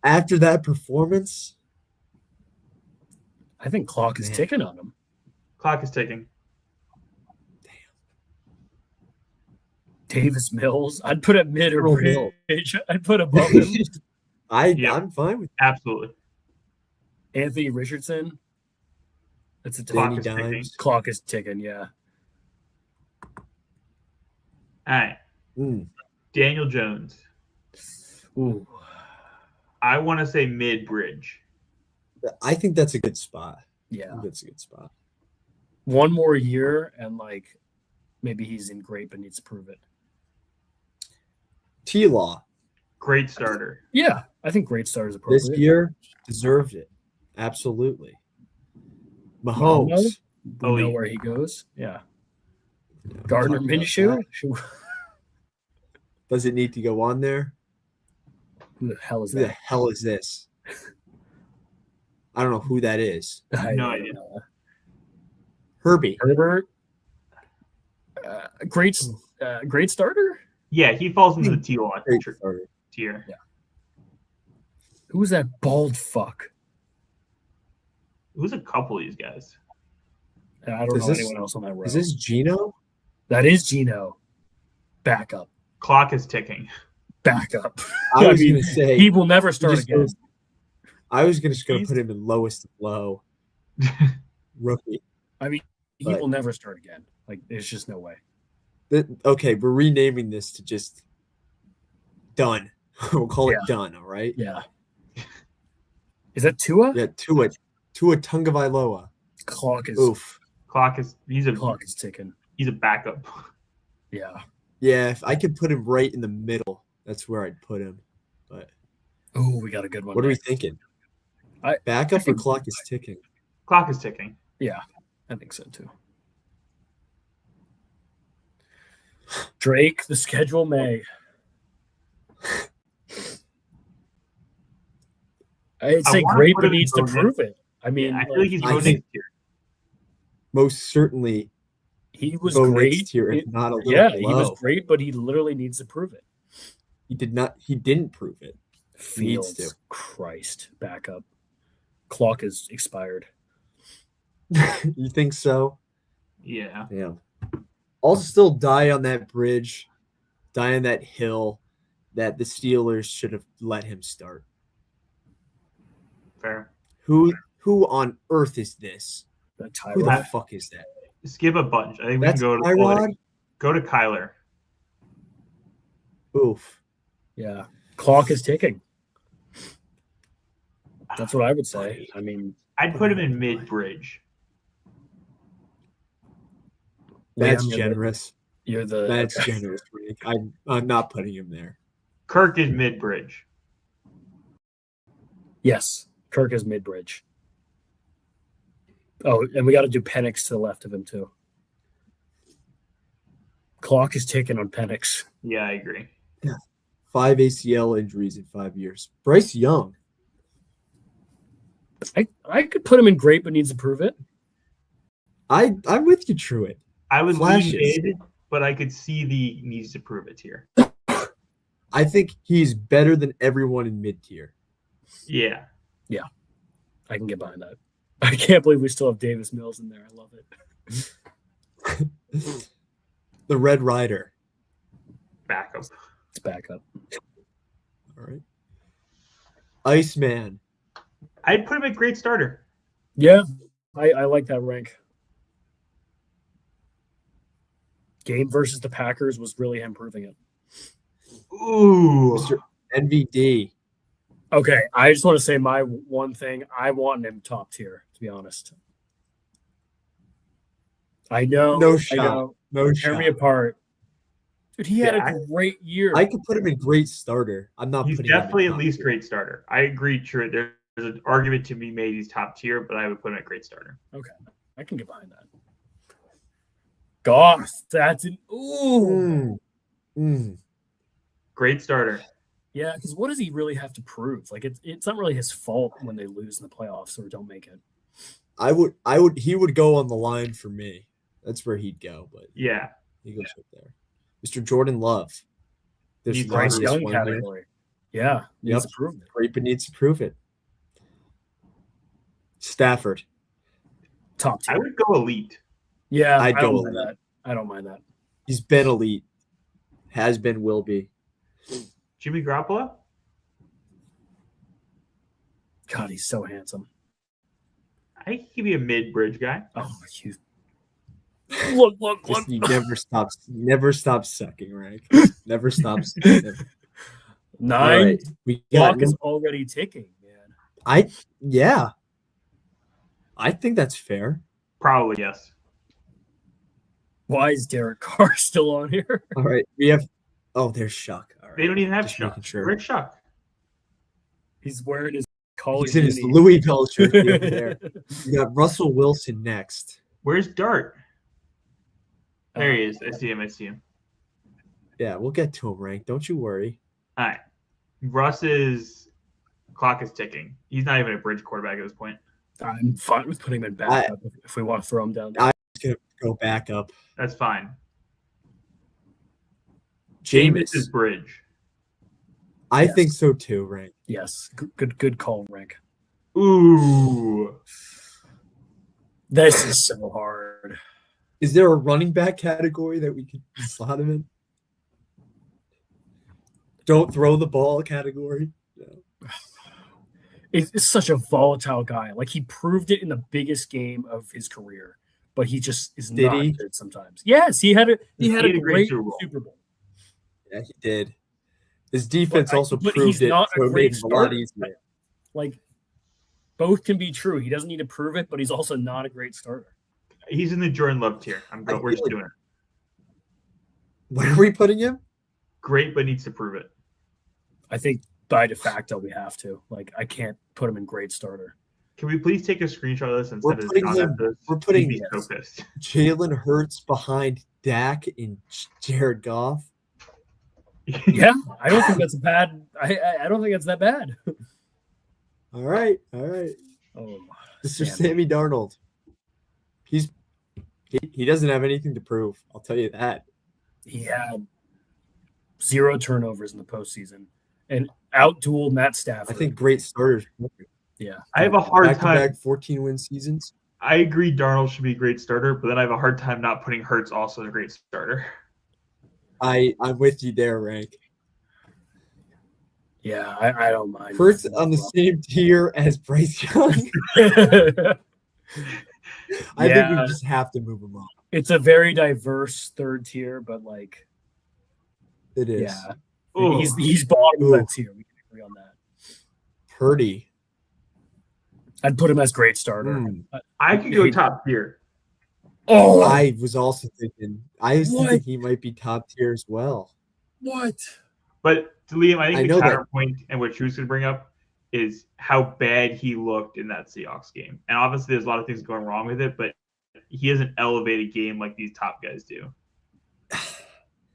After that performance, I think clock is Man. ticking on him. Clock is ticking. Davis Mills. I'd put him mid or Earl Mills. bridge. I'd put above him. Yeah. I'm fine with Absolutely. Anthony Richardson. That's a Clock Danny is ticking. Dimes. clock is ticking. Yeah. All right. Mm. Daniel Jones. Ooh. I want to say mid bridge. I think that's a good spot. I Yeah. think that's a good spot. One more year and like maybe he's in great but needs to prove it. T-Law Great starter. Yeah. I think great start is appropriate. this year deserved it. Absolutely. Mahomes. We know Elite. where he goes. Yeah. Gardner Talk about Minshew. that. Does it need to go on there? Who the hell is Who the that? hell is this? I don't know who that is. I No don't idea. know. Herbie. Herbert. Great starter. Yeah, he falls into the T-Law Great starter. tier. Who's that bald fuck? Who's a couple of these guys? I don't Is know this- anyone else on that row. Is this Gino? That is Gino. Backup. Clock is ticking. Backup. I was mean, going to say He will never start just again. goes- I was just going to He's- put him in lowest of low. Rookie. He but- will never start again. Like, there's just no way. Okay, we're renaming this to just done. We'll call it Yeah. done, all right? Yeah. Is that Tua? Yeah, Tua Tungavailoa. Clock is Oof. He's clock is ticking. a backup. Yeah. Yeah, if I could put him right in the middle, that's where I'd put him. But Oh, we got a good one. what are we there. thinking? I Backup or think- clock is ticking? Clock is ticking. I think so too. Drake, the schedule may. I'd say wanna great, put but him in needs to Bo Nix. prove it. I mean, I feel like he's I Bo think- Nix tier. Most certainly he was Bo Nix great. tier, if not a little Yeah, below. he was great, but he literally needs to prove it. He didn't prove it. Needs Fields, to. Christ, backup. Clock is expired. You think so? Yeah. Yeah. I'll still die on that bridge, die on that hill that the Steelers should have let him start. Fair. Who on earth is this? That Who the Tyrod. fuck is that? Skip a bunch. I think we That's can go to Tyrod? Go to Kyler. Oof. Yeah, clock is ticking. That's what I would say. I mean, I'd put him in mid bridge. That's Liam, generous. You're the That's generous, Rick. I'm not putting him there. Kirk is mid bridge. Yes, Kirk is mid bridge. Oh, and we got to do Penix to the left of him too. Clock is ticking on Penix. Yeah, I agree. 5 ACL injuries in 5 years. Bryce Young. I could put him in great, but needs to prove it. I'm with you, Truitt. I would Flashes. lean mid, but I could see the needs to prove it here. I think he's better than everyone in mid tier. Yeah. I can get behind that. I can't believe we still have Davis Mills in there. I love it. The Red Rider. Backup. It's back up. All right. Iceman. I'd put him at great starter. Yeah, I like that rank. Game versus the Packers was really him proving it. Ooh. Mr. NVD. Okay, I just want to say my one thing. I want him top tier, to be honest. I know. No I shot. know. No Tear shot. me apart. Dude, he had Yeah, a great year. I could put him in great starter. I'm not He's putting him in definitely at top least tier. great starter. I agree, true. There's an argument to be made he's top tier, but I would put him at great starter. I can get behind that. Goff, that's an ooh. Great starter. Yeah, because what does he really have to prove? Like it's not really his fault when they lose in the playoffs or don't make it. He would go on the line for me. That's where he'd go, but Yeah. he goes up there. Mr. Jordan Love. This He's Bryce Obvious Young one year. category. Yeah, needs Yep. to prove it. Great, but needs to prove it. Stafford. Top I tier. would go elite. Yeah, I'd I don't go mind elite. that. I don't mind that. He's been elite. Has been, will be. Jimmy Garoppolo? God, he's so handsome. I think he'd be a mid-bridge guy. Oh, you look. Just, he never stops sucking, right? Never stops. All 9 right. We got clock is already ticking, man. I think that's fair. Probably, yes. Why is Derek Carr still on here? All right. We have there's Shuck. All right. They don't even have Just Shuck. making sure. Where's Shuck? He's wearing his college He's in his uni. Louisville jersey over there. We got Russell Wilson next. Where's Dart? There he is. I see him. Yeah, we'll get to him, Rank. Don't you worry. All right. Russ's clock is ticking. He's not even a bridge quarterback at this point. I'm fine with putting him in backup if we want to throw him down. He's gonna go back up. That's fine. Jameis. Jameis is bridge. I Yes. think so too, Rank. Yes, good call, Rank. Ooh. This is so hard. Is there a running back category that we could slot him in? Don't throw the ball category. No. It's such a volatile guy. Like he proved it in the biggest game of his career, but he just is Did not he? good sometimes. Yes, he had a had a great great Super Super Bowl. Yeah, he did. His defense But also he's proved it, not a so it great made it a lot starter. easier. Like both can be true. He doesn't need to prove it, but he's also not a great starter. He's in the Jordan Love tier. We're feel just like- doing it. Where are we putting him? Great, but needs to prove it. I think by de facto we have to. Like I can't put him in great starter. Can we please take a screenshot of this We're instead of putting John him- Evans? we're putting- He'd be so pissed. Jalen Hurts behind Dak and Jared Goff. Yeah, I don't think that's bad. I don't think that's that bad. All right. Oh, Mr. Sam. Sammy Darnold. He doesn't have anything to prove. I'll tell you that. He had 0 turnovers in the postseason and outdueled Matt Stafford. I think great starters. yeah. I have a hard time. Back-to-back 14-win seasons. I agree Darnold should be a great starter, but then I have a hard time not putting Hurts also as a great starter. I'm with you there, Rank. Yeah, I don't mind. Hurts on the same tier as Bryce Young. I think we Yeah. just have to move him up. It's a very diverse third tier, but like, It is. yeah, Ooh. he's bottom of Ooh. that tier. We can agree on that. Purdy. I'd put him as great starter. Hmm. I could go top tier. Oh, I was also thinking. What? thinking he might be top tier as well. what? But Liam, I I think know the that. counterpoint and what Drew's going to bring up is how bad he looked in that Seahawks game. And obviously, there's a lot of things going wrong with it, but he has an elevated game like these top guys do. I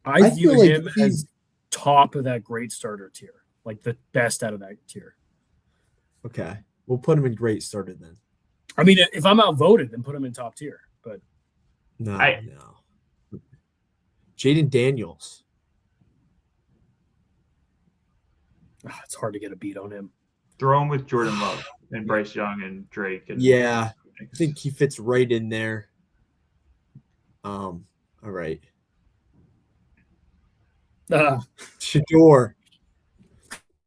I view feel like him as top of that great starter tier, like the best out of that tier. Okay, we'll put him in great starter then. I mean, if I'm outvoted, then put him in top tier. But No. Jaden Daniels. it's hard to get a beat on him. Throw him with Jordan Love and Bryce Young and Drake. And Yeah, I think he fits right in there. All right. Shador.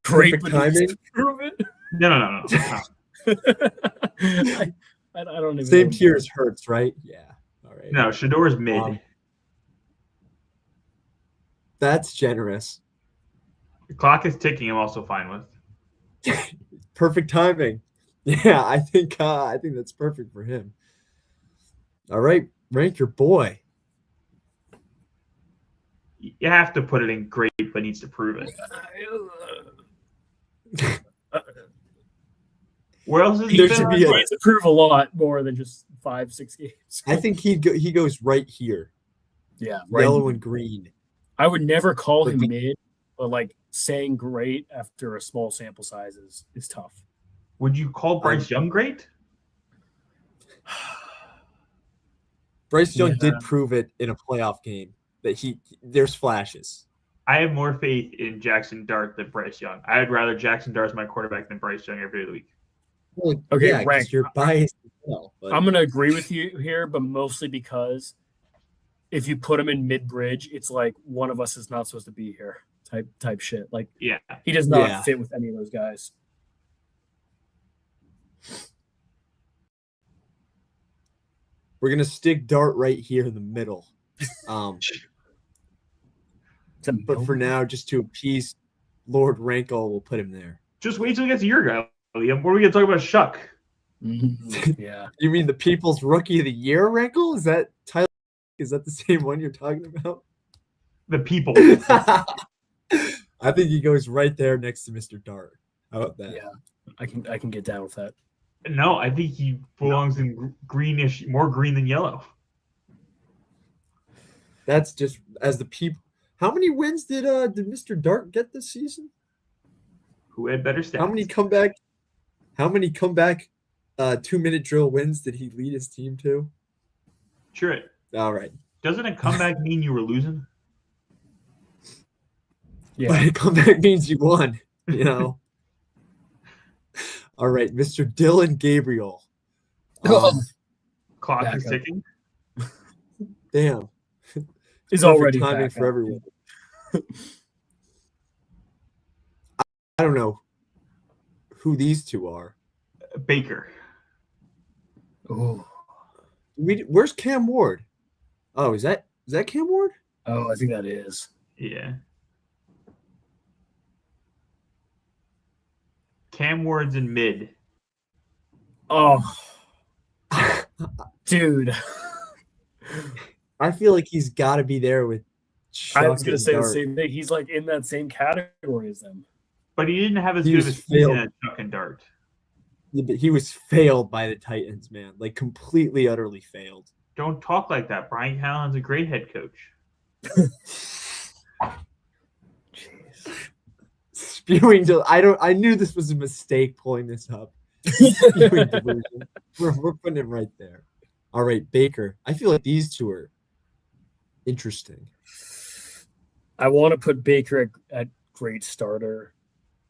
Great, Perfect but timing. to prove it. No. I don't even Same know. tier as Hurts, right? Yeah. All right. No, Shador's mid. That's generous. The clock is ticking. I'm also fine with. Perfect timing. Yeah, I think that's perfect for him. All right, rank your boy. You have to put it in great, but needs to prove it. Where else is he? There should be He needs to prove a lot more than just 5-6 games. I think he goes right here. Yeah, right. Yellow and green. I would never call him But- mid, but like saying great after a small sample size is tough. Would you call Bryce Young great? Bryce Young Yeah. did prove it in a playoff game that there's flashes. I have more faith in Jackson Dart than Bryce Young. I would rather Jackson Dart as my quarterback than Bryce Young every day of the week. Well, Okay, yeah, 'cause rank. you're biased as well. But I'm gonna agree with you here, but mostly because if you put him in mid bridge, it's like one of us is not supposed to be here type shit. Like Yeah. he does not Yeah. fit with any of those guys. we're gonna stick Dart right here in the middle. But for now, just to appease Lord Rankle, we'll put him there. Just wait till he gets to your guy, Liam. What are we going to talk about Shuck? Yeah. You mean the People's Rookie of the Year, Rankle? Is that Tyler? Is that the same one you're talking about? The people. I think he goes right there next to Mr. Dart. How about that? Yeah. I can get down with that. No, I think he belongs in greenish, more green than yellow. That's just as the people. How many wins did Mr. Dart get this season? Who had better stats? How many comeback 2-minute drill wins did he lead his team to? Sure. All right. Doesn't a comeback mean you were losing? Yeah. But a comeback means you won, you know. All right, Mr. Dylan Gabriel. Clock Back is up. ticking. Damn. Is Perfect already timing back for up. everyone. I don't know who these two are. Baker. Ooh. Where's Cam Ward? Oh, is that Cam Ward? Oh, I think that is. Yeah. Cam Ward's in mid. Oh, dude. I feel like he's got to be there with. I was Chuck gonna and say the Dart. same thing. He's like in that same category as them. But he didn't have as He good of a was season failed. as Chuck and Dart. Yeah, but he was failed by the Titans, man. Like completely, utterly failed. Don't talk like that. Brian Callen's a great head coach. Spewing I knew this was a mistake pulling this up. Spewing delusion. We're putting it right there. All right, Baker. I feel like these two are interesting. I want to put Baker at great starter,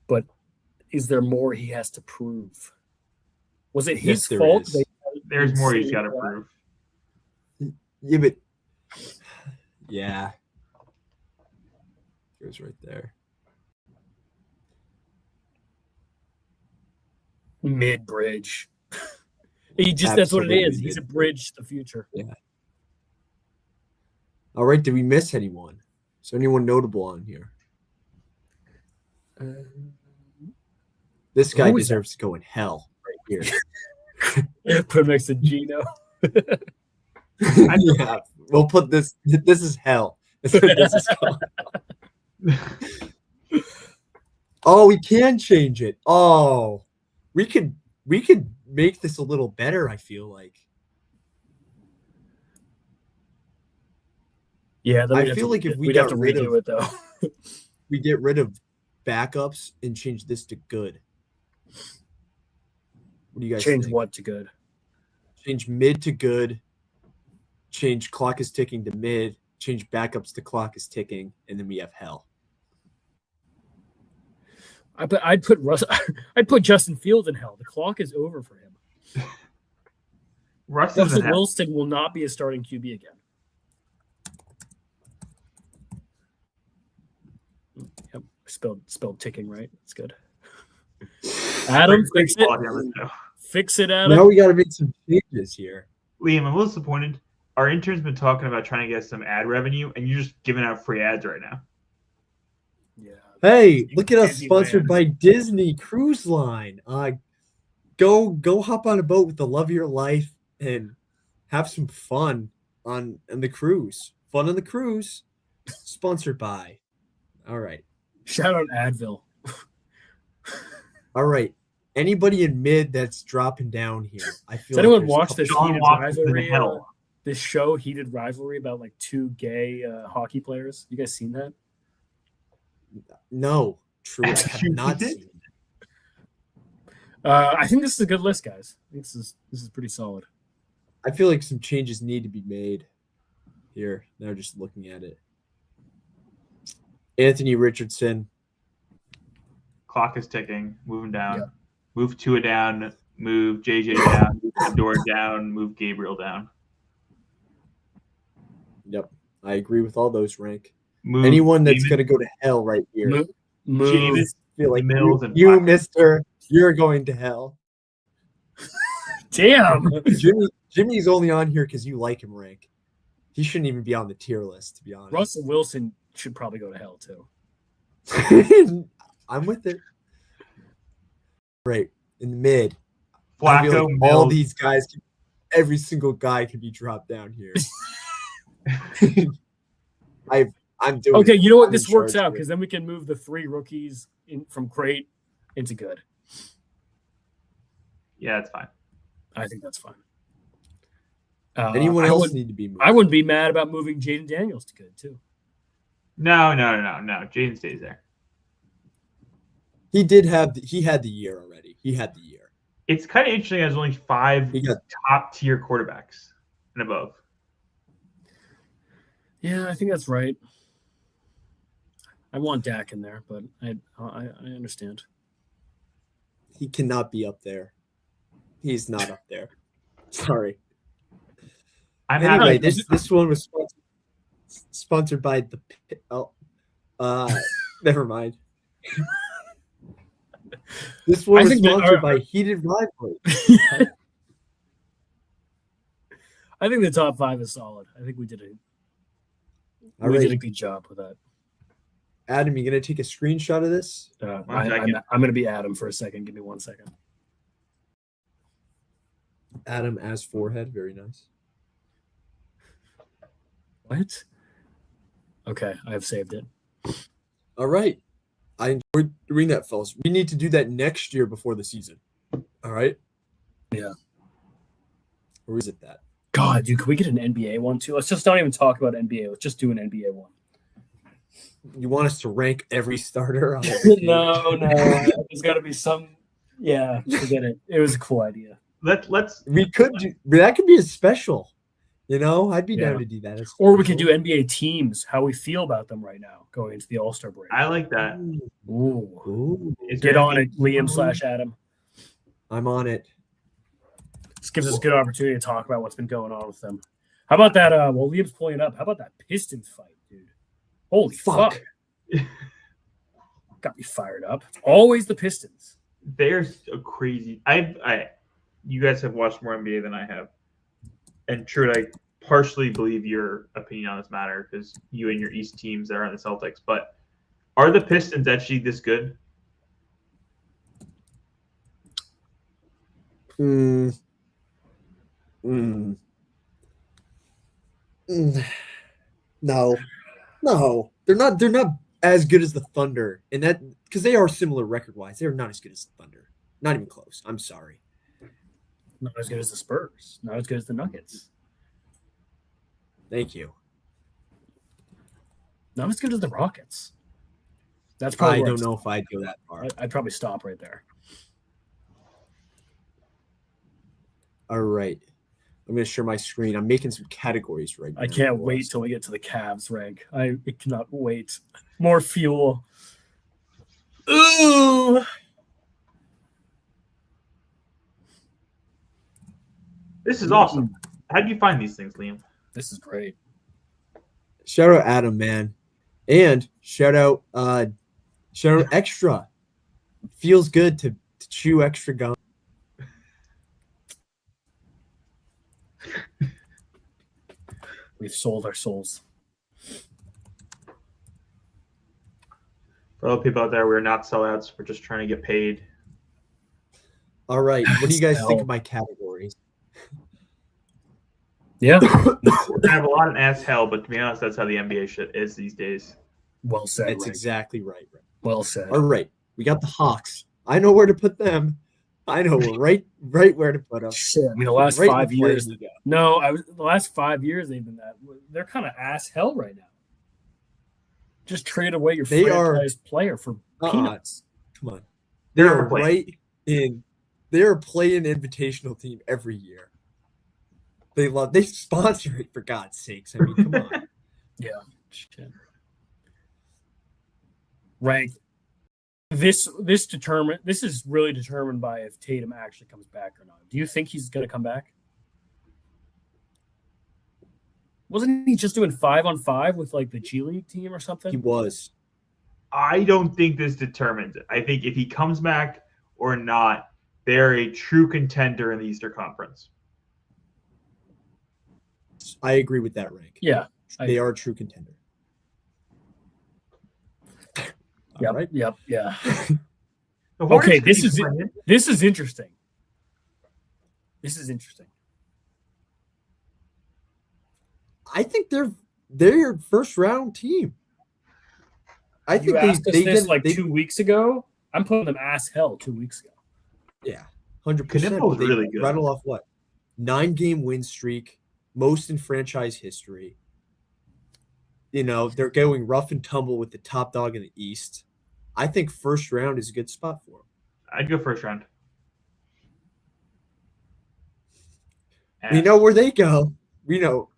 but is there more he has to prove? Was it his Yes, there fault? is. There's more he's got to Insane. prove. Yeah, but yeah. Goes right there. Mid bridge. That's what it is. Absolutely He's a bridge to the future. All right, did we miss anyone? Is there anyone notable on here? This guy Who is deserves to go in hell right here. Put him next to Gino. Yeah, we'll put this. This is hell. That's what this is called. Oh, we can change it. Oh, we could make this a little better. I feel like. Yeah, then I we'd have feel to- like if we we'd have got to rid redo of- it though. We get rid of backups and change this to good. What do you guys Change think? what to good? Change mid to good. Change clock is ticking to mid. Change backups to clock is ticking, and then we have hell. I'd put I'd put Justin Fields in hell. The clock is over for him. Russell Russell Wilson will not be a starting QB again. Yep, spelled ticking right. That's good. Adam, fix it. Fix it, Adam. Now we got to make some changes here. Liam, I'm a little disappointed. Our intern's been talking about trying to get some ad revenue, and you're just giving out free ads right now. Yeah. Hey, look at us, Disneyland. sponsored by Disney Cruise Line. Go hop on a boat with the love of your life and have some fun on the cruise. Fun on the cruise, sponsored by. All right. Shout out Advil. All right. Anybody in mid that's dropping down here? I feel. Does anyone there's a watch couple- this John heated Watson's in rivalry? hell. This show, heated rivalry about like two gay hockey players. You guys seen that? No, true. I have You not did? seen it. I think this is a good list, guys. I think this is pretty solid. I feel like some changes need to be made here. Now just looking at it. Anthony Richardson. Clock is ticking. Moving down. Yeah. Move Tua down. Move JJ down. Move Fedora down. Move Gabriel down. Yep. I agree with all those, Rank. Move Anyone that's David- going to go to hell right here. Move. James I feel like Mills and you Blackman. mister, you're going to hell. Damn. Jimmy's only on here because you like him, Rank. He shouldn't even be on the tier list, to be honest. Russell Wilson should probably go to hell too. I'm with it. Right. In the mid. I feel Flacco, like all Mills. these guys, every single guy can be dropped down here. I'm doing Okay, it. you know what? I'm This in works charge out here. because then we can move the three rookies from great into good. Yeah, that's fine. I think that's fine. Anyone I else wouldn't- need to be moved? I wouldn't be mad about moving Jaden Daniels to good too. No. Jaden stays there. He had the year already. He had the year. It's kind of interesting. There's only 5 He got top tier quarterbacks and above. Yeah, I think that's right. I want Dak in there, but I understand. he cannot be up there. He's not up there. Sorry. I'm Anyway, happy. this one was sponsored by the never mind. This one I was think that- sponsored by Heated Rivalry. I think the top 5 is solid. I think we did All a right, good job with that. Adam, you gonna take a screenshot of this? I'm 1 second. going to be Adam for a second. Give me 1 second. Adam as forehead, very nice. What? Okay, I have saved it. All right, I enjoyed doing that, fellas. We need to do that next year before the season. All right. Yeah. Or is it that? God, dude, can we get an NBA one too? Let's just not even talk about NBA. Let's just do an NBA one. You want us to rank every starter on every team? No. There's got to be some. Yeah, forget it. It was a cool idea. Let's We could do that. Could be a special. You know, I'd be Yeah. down to do that. as Or we could do special. NBA teams, how we feel about them right now going into the All-Star break. I like that. Ooh. Ooh, Is Get there on any- it, Liam/Adam. I'm on it. This gives us a good opportunity to talk about what's been going on with them. How about that? Well, Liam's pulling it up. How about that Pistons fight, dude? Holy fuck. Fuck. Got me fired up. It's always the Pistons. They're a crazy. You guys have watched more NBA than I have, and true, I partially believe your opinion on this matter because you and your East teams are on the Celtics. But are the Pistons actually this good? Mm. Mm. Mm. No, they're not. They're not as good as the Thunder, and that because they are similar record-wise. They are not as good as the Thunder. Not even close. I'm sorry. Not as good as the Spurs. Not as good as the Nuggets. Thank you. Not as good as the Rockets. That's probably I where don't know if I'd go that far. I'd probably stop right there. All right. I'm going to share my screen. I'm making some categories right now. I can't for wait us. till we get to the Cavs rank. I cannot wait. More fuel. Ooh. This is awesome. How do you find these things, Liam? This is great. Shout out Adam, man. And shout out Extra. Feels good to chew extra gum. We've sold our souls. For all the people out there, we're not sellouts. We're just trying to get paid. All right. What do you guys think Hell. of my categories? Yeah. We're gonna have a lot of ass hell, but to be honest, that's how the NBA shit is these days. Well said. That's Rick. exactly right. Well said. All right. We got the Hawks. I know where to put them. I know right where to put them. Shit. I mean, the last Right in 5 the years. play we got. No, the last 5 years they've been that. They're kind of ass hell right now. Just trade away your They franchise player for peanuts. Come on. They're They're overplaying. right in. They're playing invitational team every year. They sponsor it, for God's sakes. I mean, come on. Yeah. Shit. Rank. This is really determined by if Tatum actually comes back or not. Do you think he's going to come back? Wasn't he just doing 5-on-5 with like the G League team or something? He was. I don't think this determines it. I think if he comes back or not, they're a true contender in the Eastern Conference. I agree with that, rank. Yeah. They are a true contender. All Yep. right. Yep. Yeah. The Hornets Okay, could this be is it. playing. This is interesting. This is interesting. I think they're a first round team. I You think asked us this like they, 2 weeks ago. I'm putting them ass hell 2 weeks ago. Yeah, 100%. Knippo's They really good. rattle off what? 9-game win streak, most in franchise history. You know, they're going rough and tumble with the top dog in the East. I think first round is a good spot for them. I'd go first round. We know where they go. We know.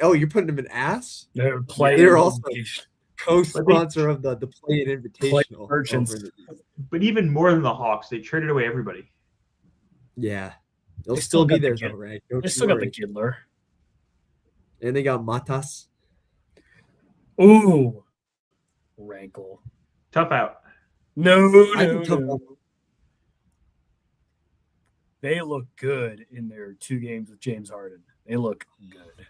Oh, you're putting them in ass? They're playing. They're also co-sponsor of the Play-In Invitational. Merchants. over in the East. But even more than the Hawks, they traded away everybody. Yeah. They'll They still still be got there, the though, right? Don't They you still got the worry. Giddler. And they got Matas. Ooh, rankle. Tough out. No, I no, think tough no. out. They look good in their 2 games with James Harden. They look good.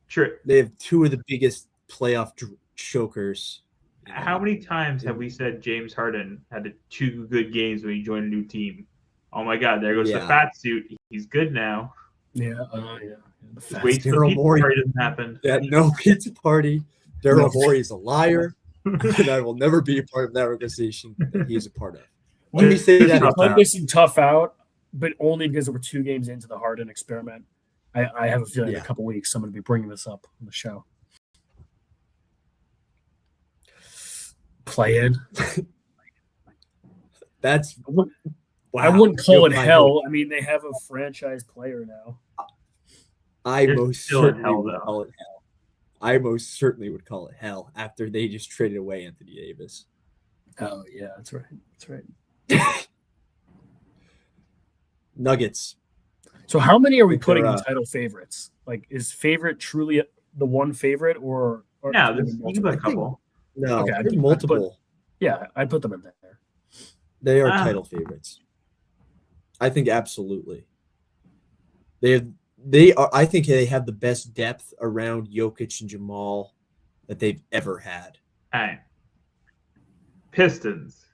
Sure. They have 2 of the biggest playoff chokers. How many times have we said James Harden had 2 good games when he joined a new team? Oh my God, there goes the Yeah. fat suit. He's good now. Yeah, yeah. The Just fast- wait till the Daryl pizza Morey. party doesn't happen. That no pizza party. Daryl No. Morey is a liar, and I will never be a part of that organization that he is a part of. Let me say This that. is Put this in tough out, but only because there were 2 games into the Harden experiment. I have a feeling in Yeah. a couple weeks I'm going to be bringing this up on the show. Play in. That's I wouldn't call Yo, it hell. I mean, they have a franchise player now. I You're most still in certainly hell, would though. call it hell. I most certainly would call it hell after they just traded away Anthony Davis. Oh yeah, that's right. That's right. Nuggets. So how many are we Think putting they're, in title favorites? Like, is favorite truly the one favorite, or No, are there you can multiple? put a couple. No, Okay, there's I'd multiple. Yeah, I'd put them in there. They are Ah. title favorites. I think absolutely. They are. I think they have the best depth around Jokic and Jamal that they've ever had. All right. Pistons.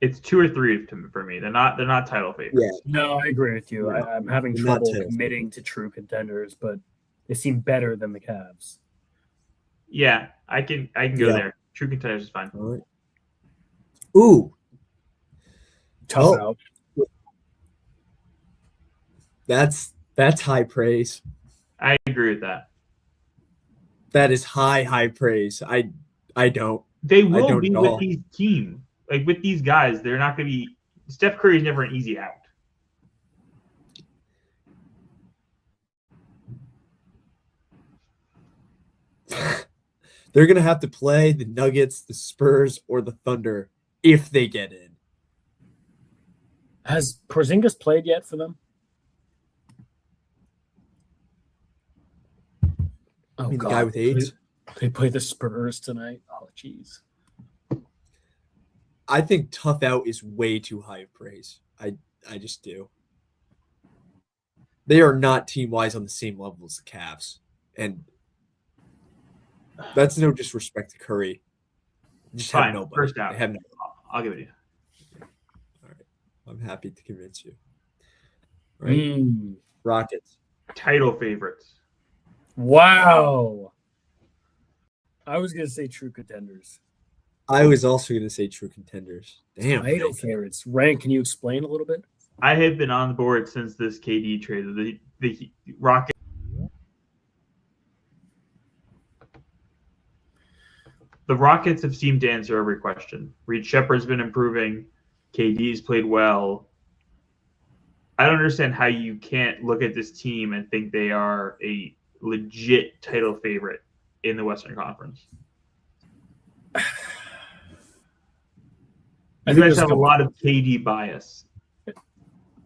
It's 2 or 3 for me. They're not title favorites. No, I agree with you. No, I'm having they're not trouble title committing to true contenders, but they seem better than the Cavs. Yeah, I can go Yeah. there. True contenders is fine. All right. Ooh, Tough Oh. out. that's high praise. I agree with that. That is high praise. I don't. They will don't be at with all. these teams. Like with these guys, they're not going to be. Steph Curry is never an easy out. They're going to have to play the Nuggets, the Spurs, or the Thunder if they get in. Has Porzingis played yet for them? I mean, the guy with AIDS? They play the Spurs tonight. Oh, jeez. I think tough out is way too high of praise. I just do. They are not team-wise on the same level as the Cavs. And that's no disrespect to Curry. Just Fine, have nobody. first out. They have no. I'll give it to you. All right. I'm happy to convince you. Right? Rockets. Title favorites. Wow. I was going to say true contenders. I was also going to say true contenders. Damn. Title favorites. Ryan, can you explain a little bit? I have been on board since this KD trade. The Rockets. The Rockets have seemed to answer every question. Reed Shepard's been improving. KD's played well. I don't understand how you can't look at this team and think they are a legit title favorite in the Western Conference. You guys have a lot of KD bias.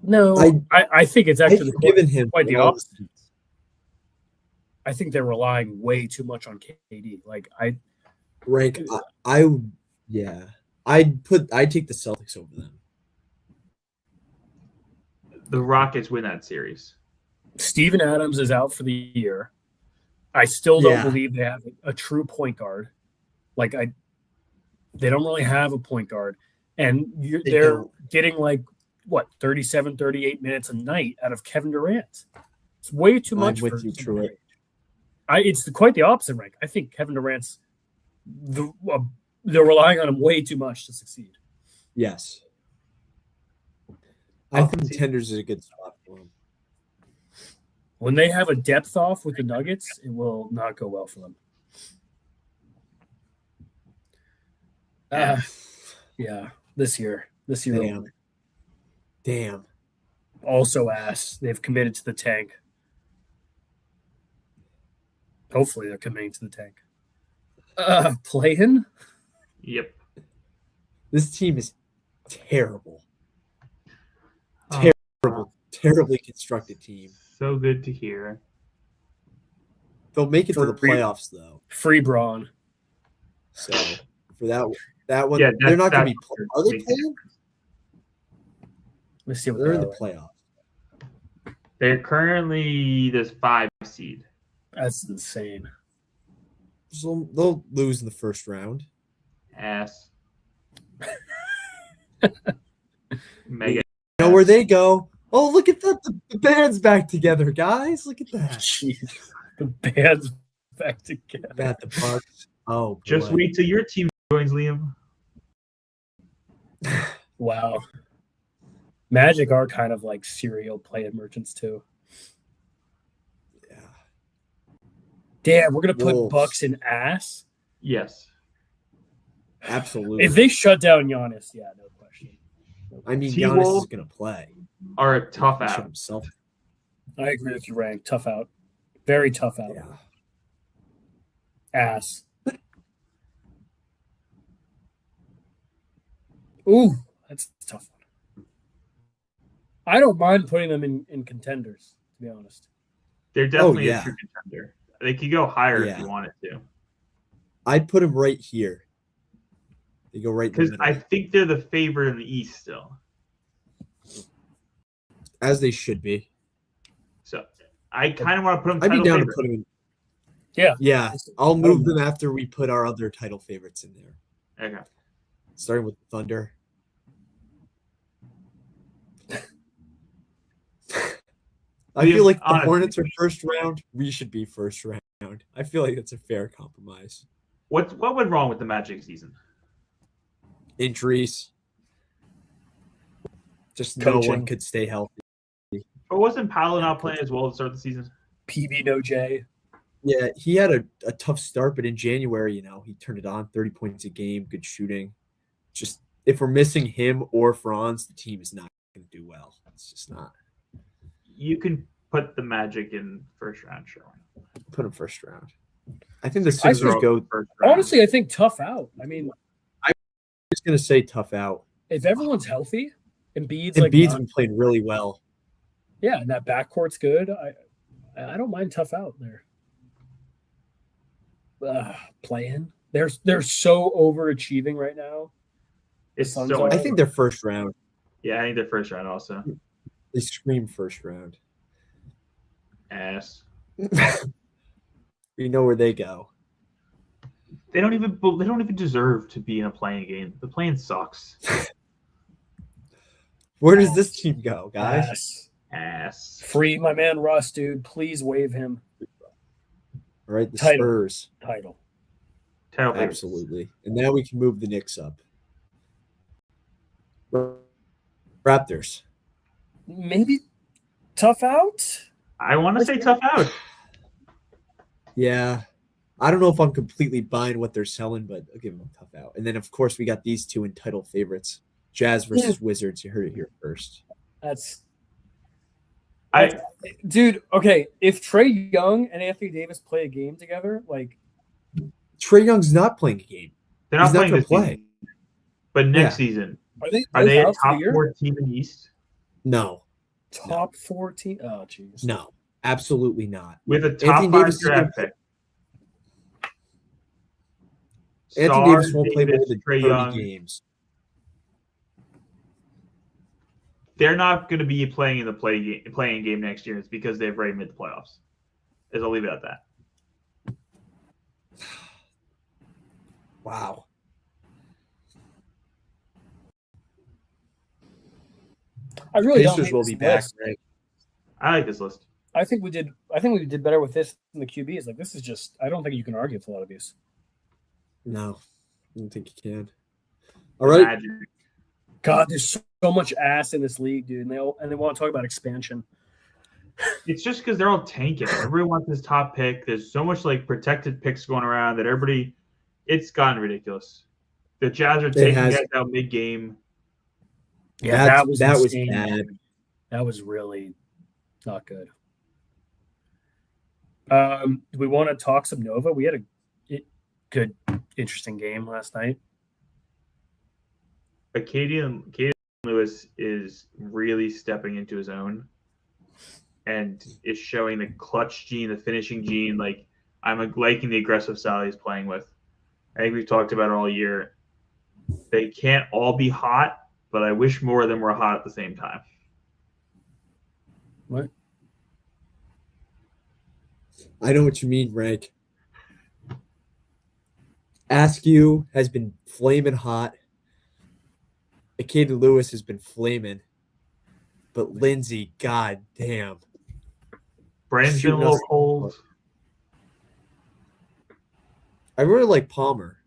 No, I think it's actually given him quite the opposite. I think they're relying way too much on KD. Like I'd take the Celtics over them. The Rockets win that series. Steven Adams is out for the year. I still don't believe they have a true point guard. They don't really have a point guard. And they're getting 37, 38 minutes a night out of Kevin Durant. It's way too much. I'm with you, Troy. It's quite the opposite, Rank. I think Kevin Durant's they're relying on him way too much to succeed. Yes. I think contenders is a good spot for him. When they have a depth off with the Nuggets, it will not go well for them. Yeah, this year. Damn. Also ass. They've committed to the tank. Hopefully they're committing to the tank. Play-in? Yep. This team is terrible. Terribly constructed team. So good to hear. They'll make it to the playoffs, though. Free Braun. So for that one, Yeah, they're not going to be. Are they playing? Let's see what They're in the playoffs. They're currently this 5 seed. That's insane. So they'll lose in the first round. Ass. Mega. You know where they go? Oh, look at that! The band's back together, guys. Look at that. Jeez. The band's back together. At the Bucks. Oh, boy. Just wait till your team joins, Liam. Wow. Magic are kind of like serial play-in merchants too. Yeah. Damn, we're gonna put Wolves. Bucks in ass. Yes. Absolutely. If they shut down Giannis, yeah, no question. I mean, T-Wolves Giannis is going to play. Are a tough Shut out. himself. I agree with you, Rank. Tough out. Very tough out. Yeah. Ass. Ooh, that's a tough one. I don't mind putting them in contenders, to be honest. They're definitely yeah. a true contender. They could go higher if Yeah. you wanted to. I'd put him right here. They go right in the Because middle. I think they're the favorite in the East still. As they should be. So I kind of want to put them I'd be title down favorite. to putting them. Yeah. Yeah. I'll move them after we put our other title favorites in there. Okay. Starting with Thunder. I feel like the honestly, Hornets are first round. We should be first round. I feel like that's a fair compromise. What went wrong with the Magic season? Injuries. Just Coaching. no one could stay healthy. But wasn't Paolo not playing as well to start the season? PB no J. Yeah, he had a tough start, but in January, he turned it on, 30 points a game, good shooting. Just if we're missing him or Franz, the team is not going to do well. It's just not. You can put the Magic in first round, sure. Put him first round. I think the I Sixers think- go. First round. Honestly, I think tough out. I mean, I'm just gonna say tough out. if everyone's healthy, Embiid's Embiid's not- been playing really well. yeah, and that backcourt's good. I don't mind tough out there. Playing. They're so overachieving right now. It's Suns so are- I think they're first round. yeah, I think they're first round also. They scream first round. Ass. You know where they go. They don't even deserve to be in a playing game. The playing sucks. Where does this team go, guys? Yes. Ass. Free my man Russ, dude. Please waive him. All right, the Title. Spurs. Title. Title favorites. Absolutely. And now we can move the Knicks up. Raptors. Maybe tough out. I want to say tough out. Yeah. I don't know if I'm completely buying what they're selling, but I'll give them a tough out. And then, of course, we got these two in title favorites. Jazz versus Wizards. You heard it here first. That's I dude. Okay, if Trey Young and Anthony Davis play a game together, like Trey Young's not playing a game. they're not He's not playing gonna this play. season. But next Yeah. season, are they are they a out for the top year? 4 team in the East No. Top 14. Oh, jeez. No. Absolutely not. with a top Anthony 5 Davis is draft gonna- pick? Anthony Sarr, Davis won't play more Davis, than Trae 30 Young. games. They're not going to be playing in the playing game next year. It's because they've already made the playoffs. As I'll leave it at that. Wow. I really don't Pacers hate will this be back. list. Right? I like this list. I think we did better with this than the QBs. Like this is just. I don't think you can argue with a lot of these. No. I don't think you can. All right. Magic. God, there's so much ass in this league, dude, and they want to talk about expansion. It's just because they're all tanking. Everybody wants this top pick. There's so much like protected picks going around that everybody. It's gotten ridiculous. The Jazz are taking has. guys out mid game. Yeah, that was insane. bad. That was really not good. Do we want to talk some Nova? We had a good, interesting game last night. But Caden Lewis is really stepping into his own and is showing the clutch gene, the finishing gene. Like, I'm liking the aggressive style he's playing with. I think we've talked about it all year. They can't all be hot, but I wish more of them were hot at the same time. What? I know what you mean, Rank. Askew has been flaming hot. Akeda Lewis has been flaming. But Lindsay, god damn. Brandon's been a Shooting little us- cold. I really like Palmer.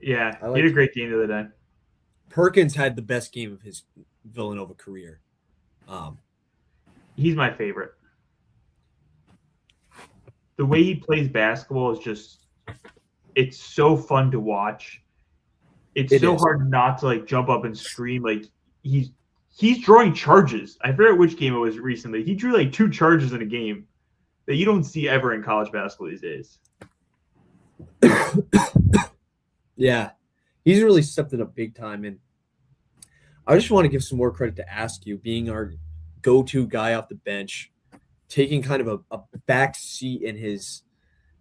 Yeah, I he like- had a great game the other day. Perkins had the best game of his Villanova career. He's my favorite. The way he plays basketball is just it's so fun to watch. It's It so is. hard not to like jump up and scream. Like he's drawing charges. I forget which game it was recently. He drew like 2 charges in a game that you don't see ever in college basketball these days. Yeah, he's really stepped it up big time. And I just want to give some more credit to Askew being our go-to guy off the bench, taking kind of a back seat in his,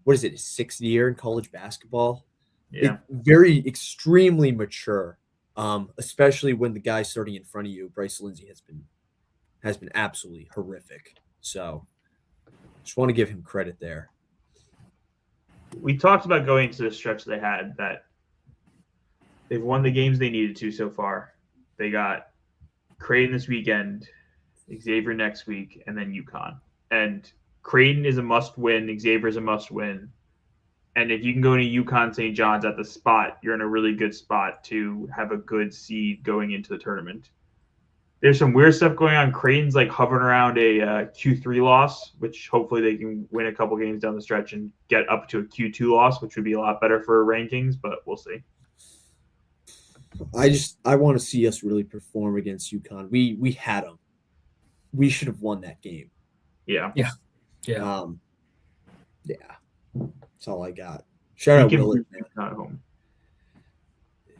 his 6th year in college basketball. Yeah. Very extremely mature, especially when the guy starting in front of you, Bryce Lindsey, has been absolutely horrific. So just want to give him credit there. We talked about going into the stretch they had that they've won the games they needed to so far. They got Creighton this weekend, Xavier next week, and then UConn. And Creighton is a must-win. Xavier is a must-win. And if you can go into UConn St. John's at the spot, you're in a really good spot to have a good seed going into the tournament. There's some weird stuff going on. Creighton's like hovering around a Q3 loss, which hopefully they can win a couple games down the stretch and get up to a Q2 loss, which would be a lot better for rankings, but we'll see. I want to see us really perform against UConn. We had them. We should have won that game. Yeah. Yeah. Yeah. That's all I got. Shout out He can Willard, prove man. he's not at home.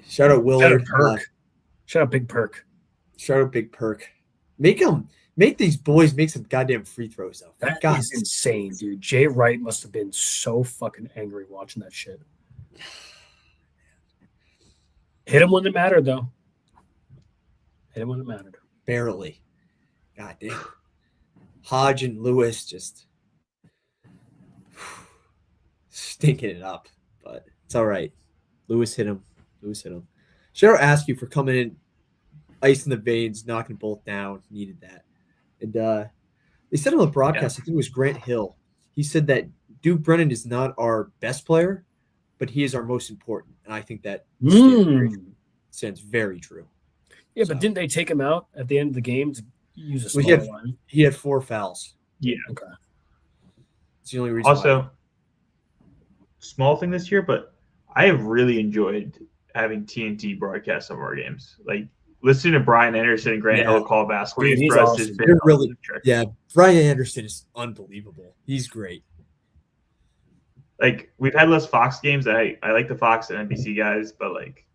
Shout out Shout Willard. out Perk. Shout out Big Perk. Shout out Big Perk. Make these boys make some goddamn free throws though. That God, is insane, dude. Jay Wright must have been so fucking angry watching that shit. Hit him when it mattered, though. Hit him when it mattered. barely. God damn. Hodge and Lewis just stinking it up, but it's all right. Lewis hit him. Shout out Askew for coming in, ice in the veins, knocking both down. Needed that. And they said on the broadcast, I think it was Grant Hill. He said that Duke Brennan is not our best player, but he is our most important. And I think that stands very true. Yeah, So- but didn't they take him out at the end of the game to use a Well, small line? He had 4 fouls. Yeah. Okay. It's the only reason. why. Also, small thing this year, but I have really enjoyed having TNT broadcast some of our games. Like listening to Brian Anderson and Grant Yeah. Hill call basketball Dude, games he's for us awesome. has been They're really- electric. Yeah, Brian Anderson is unbelievable. He's great. Like we've had less Fox games. I like the Fox and NBC guys, but like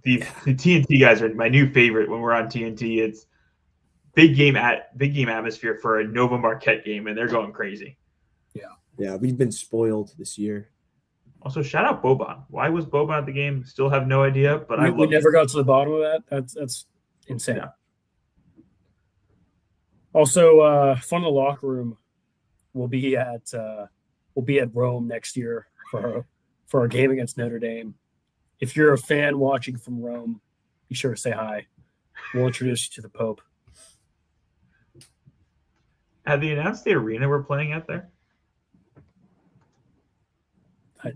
the TNT guys are my new favorite when we're on TNT. It's big game atmosphere for a Nova Marquette game, and they're going crazy. Yeah, we've been spoiled this year. Also, shout out Boban. Why was Boban at the game? Still have no idea, but I We love never got to the bottom of that. That's insane. Yeah. Also, Fun in the Locker Room will be at Rome next year for our game against Notre Dame. If you're a fan watching from Rome, be sure to say hi. We'll introduce you to the Pope. Have they announced the arena we're playing at there?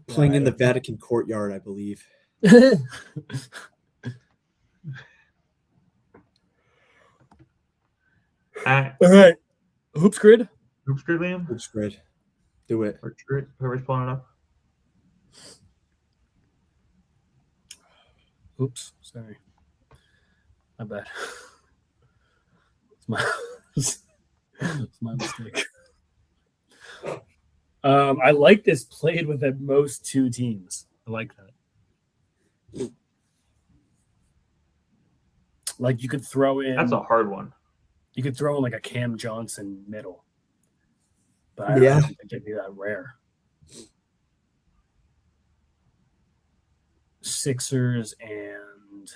Playing in the Vatican courtyard, I believe. All right. Hoops Grid. Hoops Grid, Liam? Looks great. Do it. Or whoever's pulling it up. Oops, sorry. My bad. It's my mistake. I like this played with at most 2 teams. I like that. Like you could throw in That's a hard one. you could throw in like a Cam Johnson middle. But I Yeah. don't think it'd be that rare. Sixers and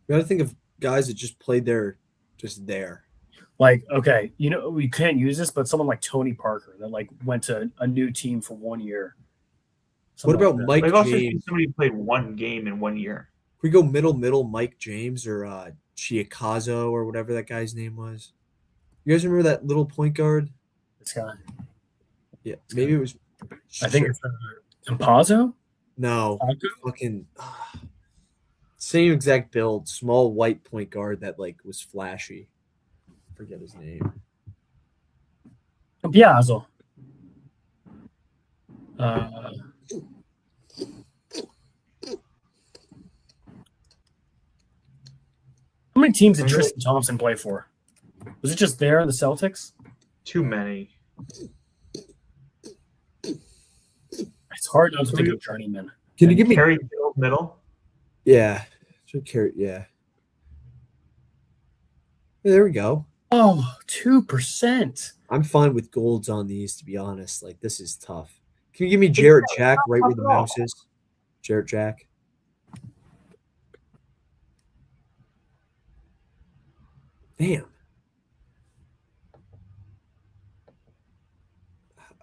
You got to think of guys that just played there, just there. like, okay, we can't use this, but someone like Tony Parker that like went to a new team for 1 year. What Something about like that. Mike I've also seen James? somebody who played one game in 1 year. Can we go middle, Mike James or Chiakazo or whatever that guy's name was? You guys remember that little point guard? This guy? Yeah, maybe it was. I think it's Campazzo. No, fucking same exact build, small white point guard that like was flashy. Forget his name. Piazzo. How many teams did Tristan Thompson play for? Was it just there in the Celtics? Too many. It's hard not to think of journeyman. Can you give me? Kerry middle? Yeah, should carry. Yeah. Yeah, there we go. Oh, 2%. I'm fine with golds on these, to be honest. Like this is tough. Can you give me Jarrett Jack right where the mouse is? Jarrett Jack. Damn.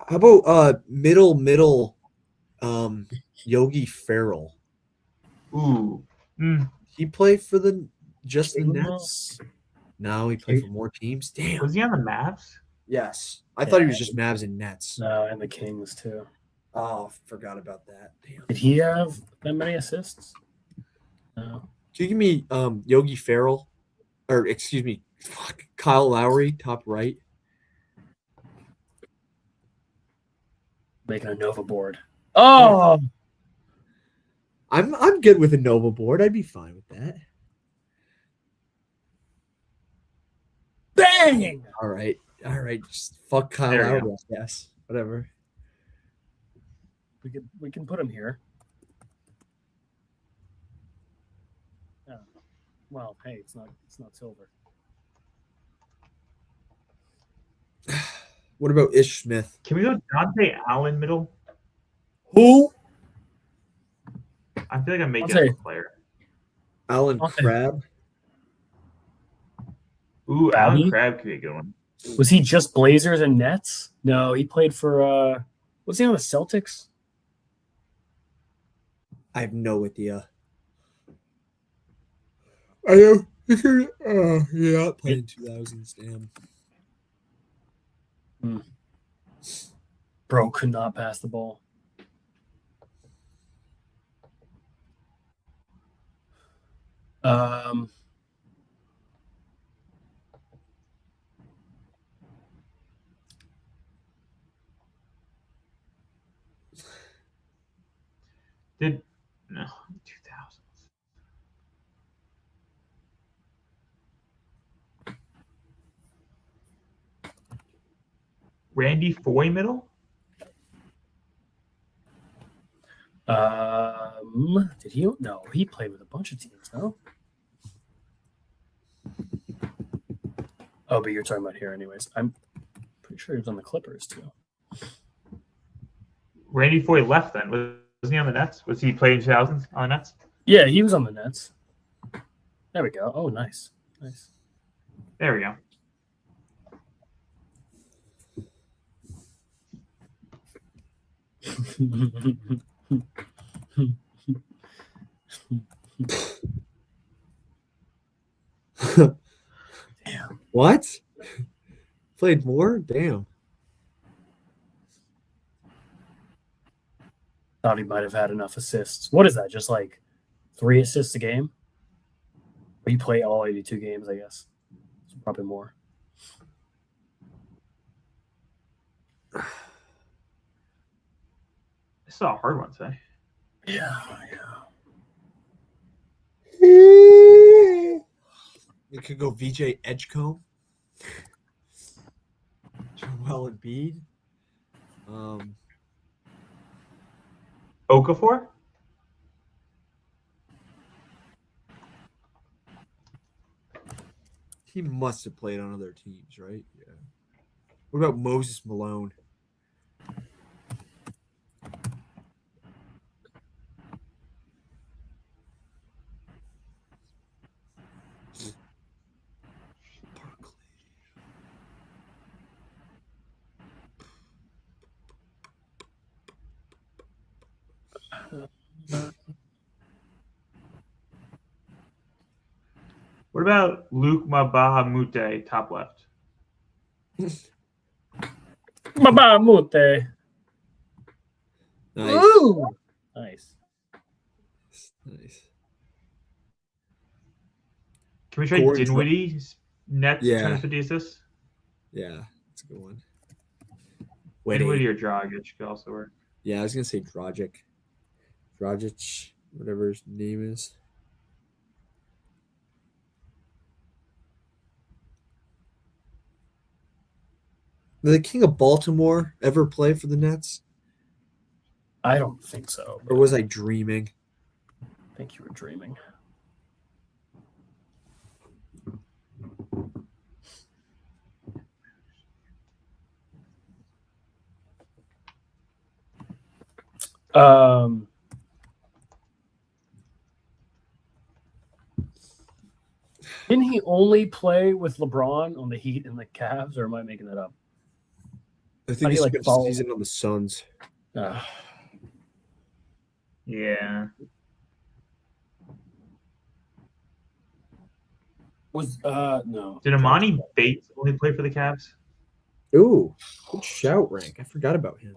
How about middle Yogi Ferrell? Ooh. He played for the just the Cleveland Nets. No, he played for more teams. Damn. Was he on the Mavs? Yes. I thought he was just Mavs and Nets. No, and the Kings too. Oh, forgot about that. Damn. Did he have that many assists? No. Can you give me Yogi Ferrell? Or excuse me, Kyle Lowry, top right. Making a Nova board. Oh, I'm good with a Nova board. I'd be fine with that. bang! All right. Just fuck Kyle There you Lowry, I guess. Whatever. We can put him here. Yeah. Well, hey, it's not silver. What about Ish Smith? Can we go Dante Allen middle? Who? I feel like I'm making Dante. up a player. Alan Okay. Crabb. Ooh, Crabby? Alan Crabb could be a good one. Was he just Blazers and Nets? No, he played for was he on the Celtics? I have no idea. I know. Yeah, played in 2000s. Damn. Bro could not pass the ball. Did no 2000s. Randy Foye middle? Did he? No, he played with a bunch of teams. No. Oh, but you're talking about here, anyways. I'm pretty sure he was on the Clippers too. Randy Foye left then. Wasn't he on the Nets? Was he playing 2000s on the Nets? Yeah, he was on the Nets. There we go. Oh, nice. There we go. Damn. What? Played more? Damn. Thought he might have had enough assists. What is that? Just like 3 assists a game? Or you play all 82 games, I guess. So probably more. I saw a hard one today. Yeah. We could go VJ Edgecombe. Joel Embiid. Okafor? He must have played on other teams, right? Yeah. What about Moses Malone? What about Luke Mabahamute, top left? Mamamute. Nice. Ooh. Nice. Nice. Can we try Gordon Dinwiddie? Nets Yeah. transfer thesis? Yeah, that's a good one. Dinwiddie or Dragic could also work. Yeah, I was gonna say Dragic. Dragic, whatever his name is. Did the King of Baltimore ever play for the Nets? I don't think so. Or was I dreaming? I think you were dreaming. Didn't he only play with LeBron on the Heat and the Cavs, or am I making that up? I How think do he you, like, spent follow- the season on the Suns. Yeah. No. Did Amani Bates only play for the Cavs? Ooh, good shout, Rank. I forgot about him.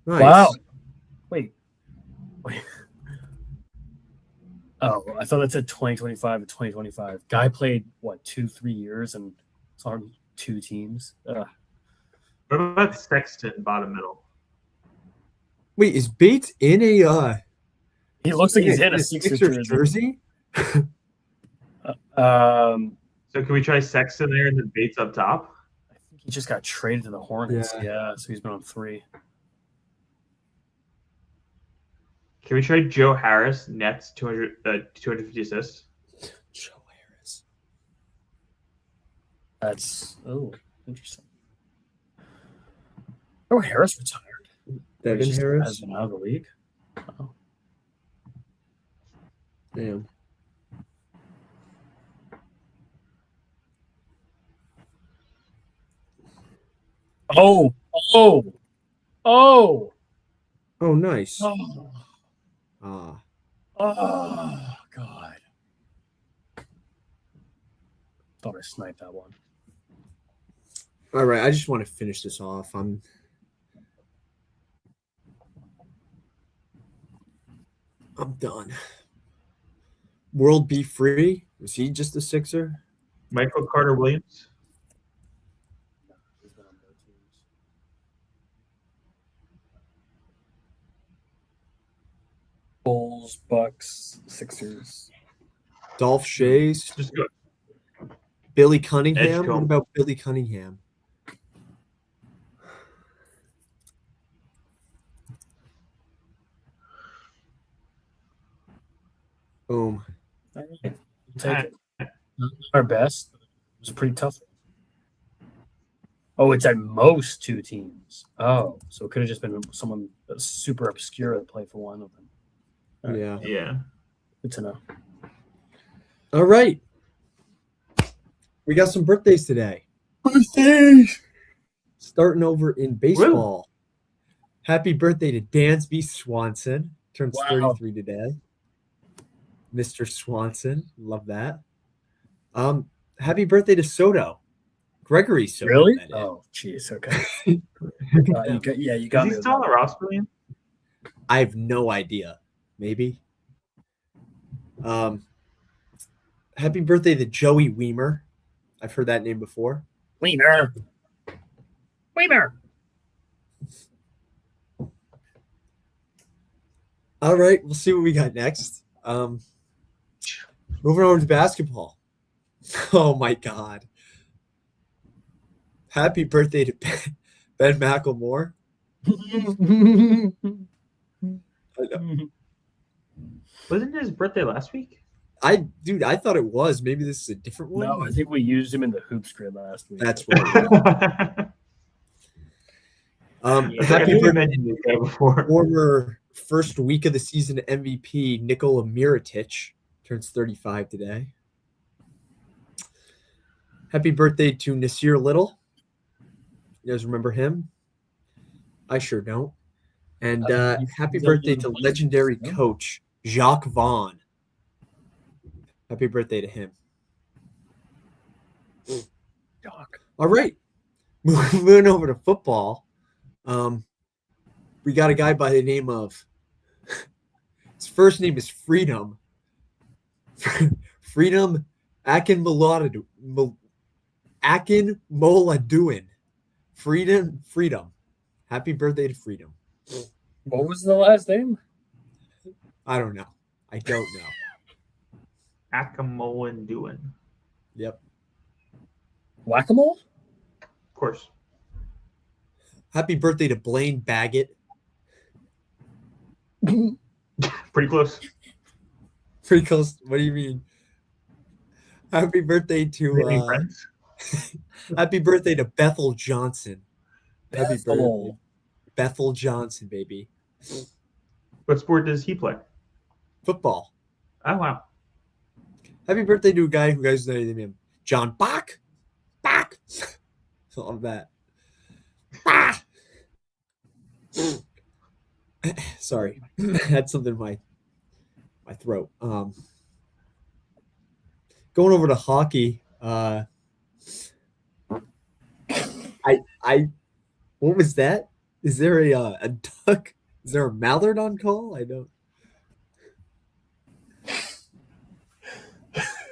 Nice. Wow. Wait. Oh, I thought that said 2025 and 2025. Guy played what 2-3 years and it's on 2 teams. What about Sexton, bottom middle? Wait, is Bates in a He looks like he's in a Sixers Sixers jersey. jersey? So can we try Sexton there and then Bates up top? I think He just got traded to the Hornets. Yeah. Yeah, so he's been on 3. Can we trade Joe Harris, Nets, 250 assists? Joe Harris. That's interesting. Oh, Harris retired. Devin He just Harris. has been out of the league. Oh. Damn. Oh, Oh, nice. oh, Ah, oh, God. Thought I sniped that one. all right. I just want to finish this off. I'm done. World Be Free. Was he just a Sixer? Michael Carter Williams. He's been on both teams. Bulls, Bucks, Sixers. Dolph Shays. Just go. Billy Cunningham. Edgecombe. What about Billy Cunningham? Boom. All right. We'll take it. Not our best. It was pretty tough. Oh, it's at most 2 teams. Oh, so it could have just been someone that's super obscure that played for one of them. Right. Yeah. Yeah. Good to know. All right. We got some birthdays today. Birthdays! Starting over in baseball. Happy birthday to Dansby Swanson. Turns Wow. 33 today. Mr. Swanson. Love that. Happy birthday to Soto. Gregory Soto. Really? that is. Oh, jeez. Okay. you got Is me. he still on the roster, William? I have no idea. Maybe. Happy birthday to Joey Weimer. I've heard that name before. Weimer. All right, we'll see what we got next. Moving over to basketball. Oh my God. Happy birthday to Ben McLemore. Wasn't his birthday last week? I thought it was. Maybe this is a different one. No, I think we used him in the hoops grid last week. That's right. I Happy think we birthday, mentioned this guy before. former first week of the season MVP Nikola Mirotic turns 35 today. Happy birthday to Nasir Little. You guys remember him? I sure don't. And happy birthday to legendary coach Jacques Vaughn. Happy birthday to him. Doc. All right. Moving over to football. We got a guy by the name of his first name is Freedom. Freedom Akinmoladuin. Freedom. Happy birthday to Freedom. What was the last name? I don't know. I don't know. Akamoan doing. Yep. Whack-a-mole? Of course. Happy birthday to Blaine Baggett. Pretty close. Pretty close. What do you mean? Happy birthday Really to friends. happy birthday to Bethel Johnson. Happy birthday. Bethel. Bethel Johnson, baby. What sport does he play? Football. Oh, wow. Happy birthday to a guy who guys know him. John Bach. Bach. Love that. Ah! Sorry. I had something in my throat. Going over to hockey. I what was that? Is there a duck? Is there a mallard on call?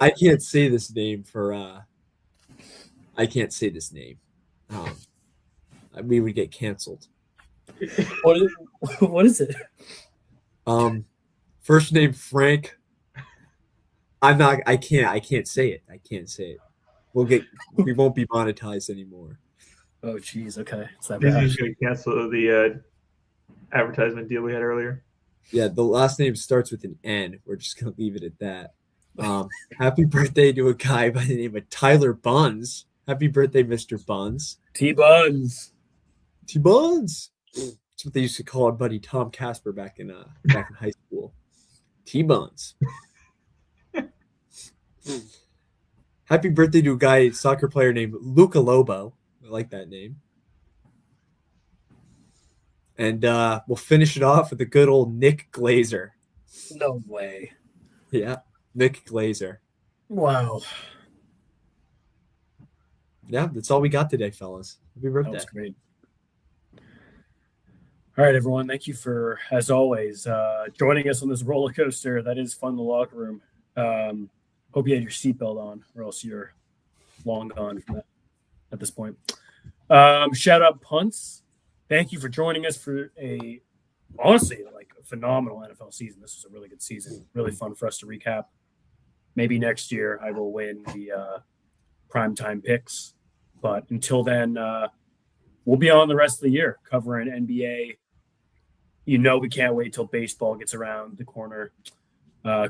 I can't say this name for I can't say this name. We would get canceled. What is it? First name Frank. I can't say it. We won't be monetized anymore. Oh, geez. Okay. It's that Disney's bad. going to cancel the advertisement deal we had earlier. Yeah, the last name starts with an N. We're just gonna leave it at that. Happy birthday to a guy by the name of Tyler Buns. Happy birthday, Mr. Buns. T-Buns. T Buns. That's what they used to call our buddy Tom Casper back in high school. T Buns. Happy birthday to a guy, soccer player named Luca Lobo. I like that name. And we'll finish it off with the good old Nick Glazer. No way. Yeah, Nick Glazer. Wow. Yeah, that's all we got today, fellas. Happy That birthday. was great. All right, everyone. Thank you for, as always, joining us on this roller coaster. That is fun in the locker room. Hope you had your seatbelt on, or else you're long gone from that at this point. Shout out Punts. Thank you for joining us for honestly, a phenomenal NFL season. This was a really good season. Really fun for us to recap. Maybe next year I will win the primetime picks. But until then, we'll be on the rest of the year covering NBA. We can't wait till baseball gets around the corner.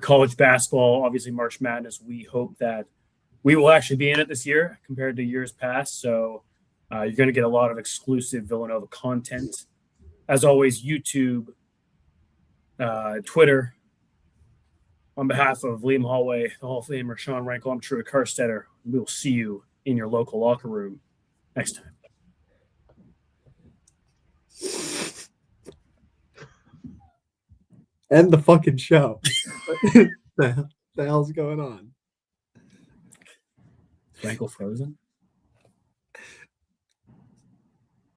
College basketball, obviously March Madness. We hope that we will actually be in it this year compared to years past. So you're going to get a lot of exclusive Villanova content. As always, YouTube, Twitter. On behalf of Liam Hallway, the Hall of Famer, Sean Rankel, I'm Truett Karstetter. We will see you in your local locker room next time. End the fucking show. the hell's going on? Rankel frozen?